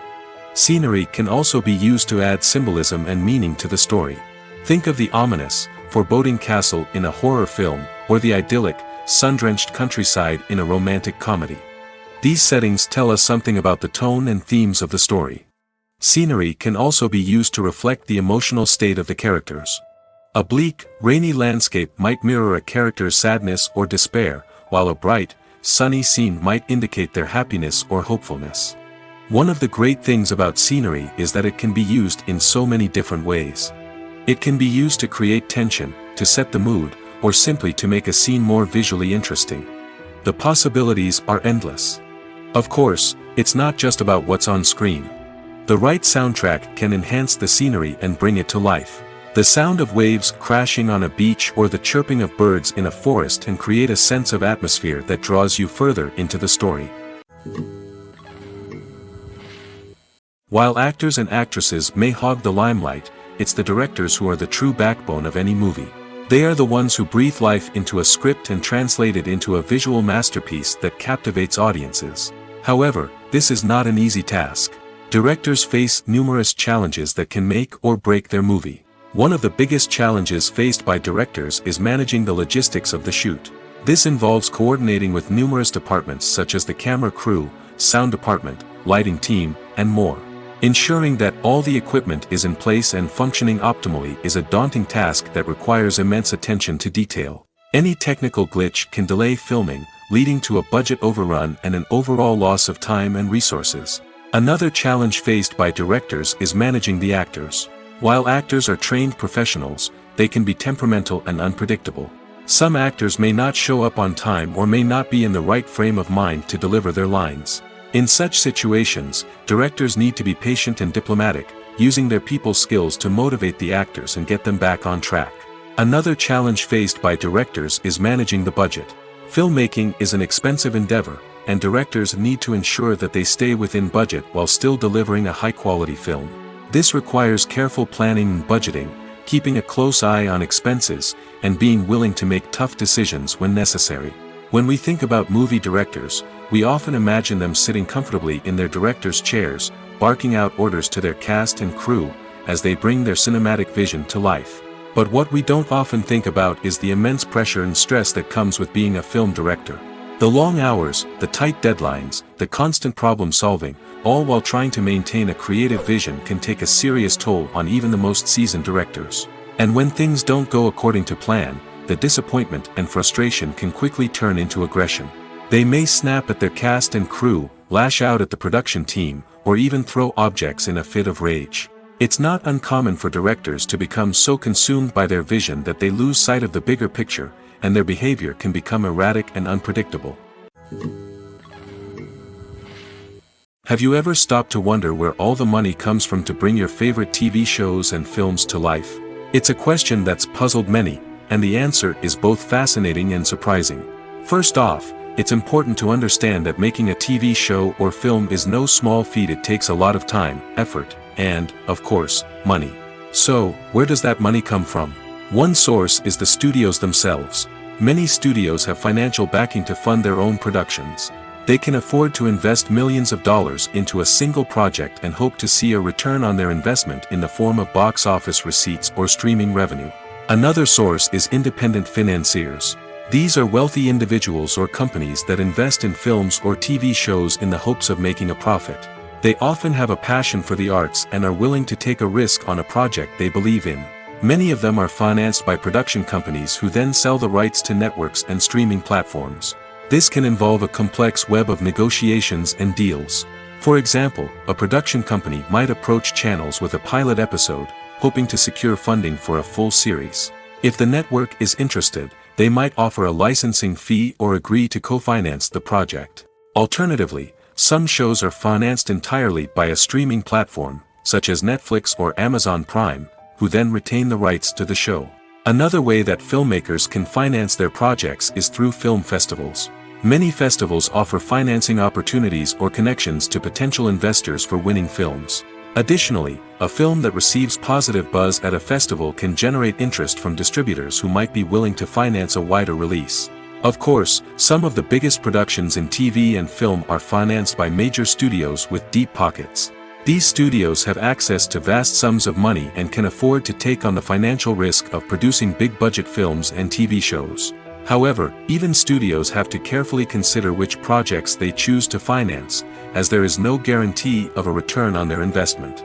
A: Scenery can also be used to add symbolism and meaning to the story. Think of the ominous, foreboding castle in a horror film, or the idyllic, sun-drenched countryside in a romantic comedy. These settings tell us something about the tone and themes of the story. Scenery can also be used to reflect the emotional state of the characters. A bleak, rainy landscape might mirror a character's sadness or despair, while a bright, sunny scene might indicate their happiness or hopefulness. One of the great things about scenery is that it can be used in so many different ways. It can be used to create tension, to set the mood, or simply to make a scene more visually interesting. The possibilities are endless. Of course, it's not just about what's on screen. The right soundtrack can enhance the scenery and bring it to life. The sound of waves crashing on a beach or the chirping of birds in a forest can create a sense of atmosphere that draws you further into the story. While actors and actresses may hog the limelight, it's the directors who are the true backbone of any movie. They are the ones who breathe life into a script and translate it into a visual masterpiece that captivates audiences. However, this is not an easy task. Directors face numerous challenges that can make or break their movie. One of the biggest challenges faced by directors is managing the logistics of the shoot. This involves coordinating with numerous departments such as the camera crew, sound department, lighting team, and more. Ensuring that all the equipment is in place and functioning optimally is a daunting task that requires immense attention to detail. Any technical glitch can delay filming, leading to a budget overrun and an overall loss of time and resources. Another challenge faced by directors is managing the actors. While actors are trained professionals, they can be temperamental and unpredictable. Some actors may not show up on time or may not be in the right frame of mind to deliver their lines. In such situations, directors need to be patient and diplomatic, using their people skills to motivate the actors and get them back on track. Another challenge faced by directors is managing the budget. Filmmaking is an expensive endeavor, and directors need to ensure that they stay within budget while still delivering a high-quality film. This requires careful planning and budgeting, keeping a close eye on expenses, and being willing to make tough decisions when necessary. When we think about movie directors, we often imagine them sitting comfortably in their director's chairs, barking out orders to their cast and crew, as they bring their cinematic vision to life. But what we don't often think about is the immense pressure and stress that comes with being a film director. The long hours, the tight deadlines, the constant problem solving, all while trying to maintain a creative vision can take a serious toll on even the most seasoned directors. And when things don't go according to plan, the disappointment and frustration can quickly turn into aggression. They may snap at their cast and crew, lash out at the production team, or even throw objects in a fit of rage. It's not uncommon for directors to become so consumed by their vision that they lose sight of the bigger picture, and their behavior can become erratic and unpredictable. Have you ever stopped to wonder where all the money comes from to bring your favorite TV shows and films to life? It's a question that's puzzled many, and the answer is both fascinating and surprising. First off, it's important to understand that making a TV show or film is no small feat. It takes a lot of time, effort, and, of course, money. So, where does that money come from? One source is the studios themselves. Many studios have financial backing to fund their own productions. They can afford to invest millions of dollars into a single project and hope to see a return on their investment in the form of box office receipts or streaming revenue. Another source is independent financiers. These are wealthy individuals or companies that invest in films or TV shows in the hopes of making a profit. They often have a passion for the arts and are willing to take a risk on a project they believe in. Many of them are financed by production companies who then sell the rights to networks and streaming platforms. This can involve a complex web of negotiations and deals. For example, a production company might approach channels with a pilot episode, hoping to secure funding for a full series. If the network is interested, they might offer a licensing fee or agree to co-finance the project. Alternatively, some shows are financed entirely by a streaming platform, such as Netflix or Amazon Prime, who then retain the rights to the show. Another way that filmmakers can finance their projects is through film festivals. Many festivals offer financing opportunities or connections to potential investors for winning films. Additionally, a film that receives positive buzz at a festival can generate interest from distributors who might be willing to finance a wider release. Of course, some of the biggest productions in TV and film are financed by major studios with deep pockets. These studios have access to vast sums of money and can afford to take on the financial risk of producing big-budget films and TV shows. However, even studios have to carefully consider which projects they choose to finance, as there is no guarantee of a return on their investment.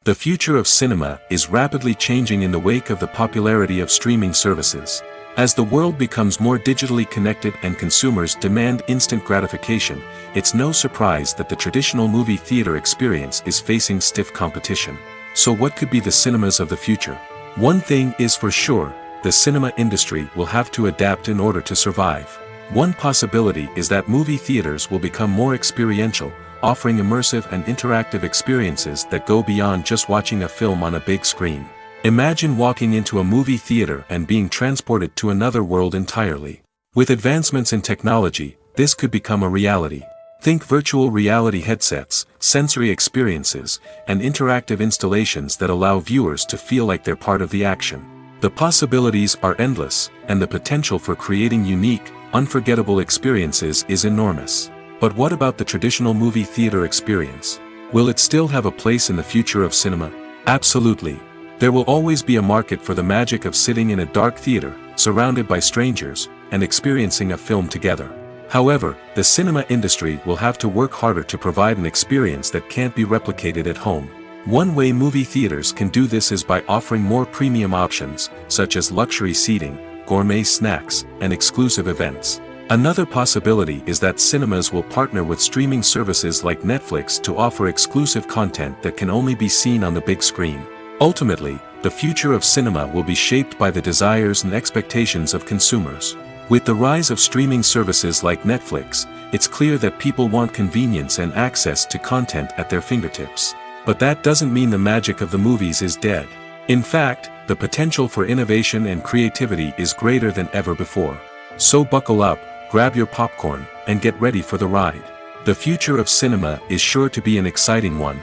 A: The future of cinema is rapidly changing in the wake of the popularity of streaming services. As the world becomes more digitally connected and consumers demand instant gratification, it's no surprise that the traditional movie theater experience is facing stiff competition. So what could be the cinemas of the future? One thing is for sure, the cinema industry will have to adapt in order to survive. One possibility is that movie theaters will become more experiential, offering immersive and interactive experiences that go beyond just watching a film on a big screen. Imagine walking into a movie theater and being transported to another world entirely. With advancements in technology, this could become a reality. Think virtual reality headsets, sensory experiences, and interactive installations that allow viewers to feel like they're part of the action. The possibilities are endless, and the potential for creating unique, unforgettable experiences is enormous. But what about the traditional movie theater experience? Will it still have a place in the future of cinema? Absolutely. There will always be a market for the magic of sitting in a dark theater, surrounded by strangers, and experiencing a film together. However, the cinema industry will have to work harder to provide an experience that can't be replicated at home. One way movie theaters can do this is by offering more premium options, such as luxury seating, gourmet snacks, and exclusive events. Another possibility is that cinemas will partner with streaming services like Netflix to offer exclusive content that can only be seen on the big screen. Ultimately, the future of cinema will be shaped by the desires and expectations of consumers. With the rise of streaming services like Netflix, it's clear that people want convenience and access to content at their fingertips. But that doesn't mean the magic of the movies is dead. In fact, the potential for innovation and creativity is greater than ever before. So buckle up, grab your popcorn, and get ready for the ride. The future of cinema is sure to be an exciting one.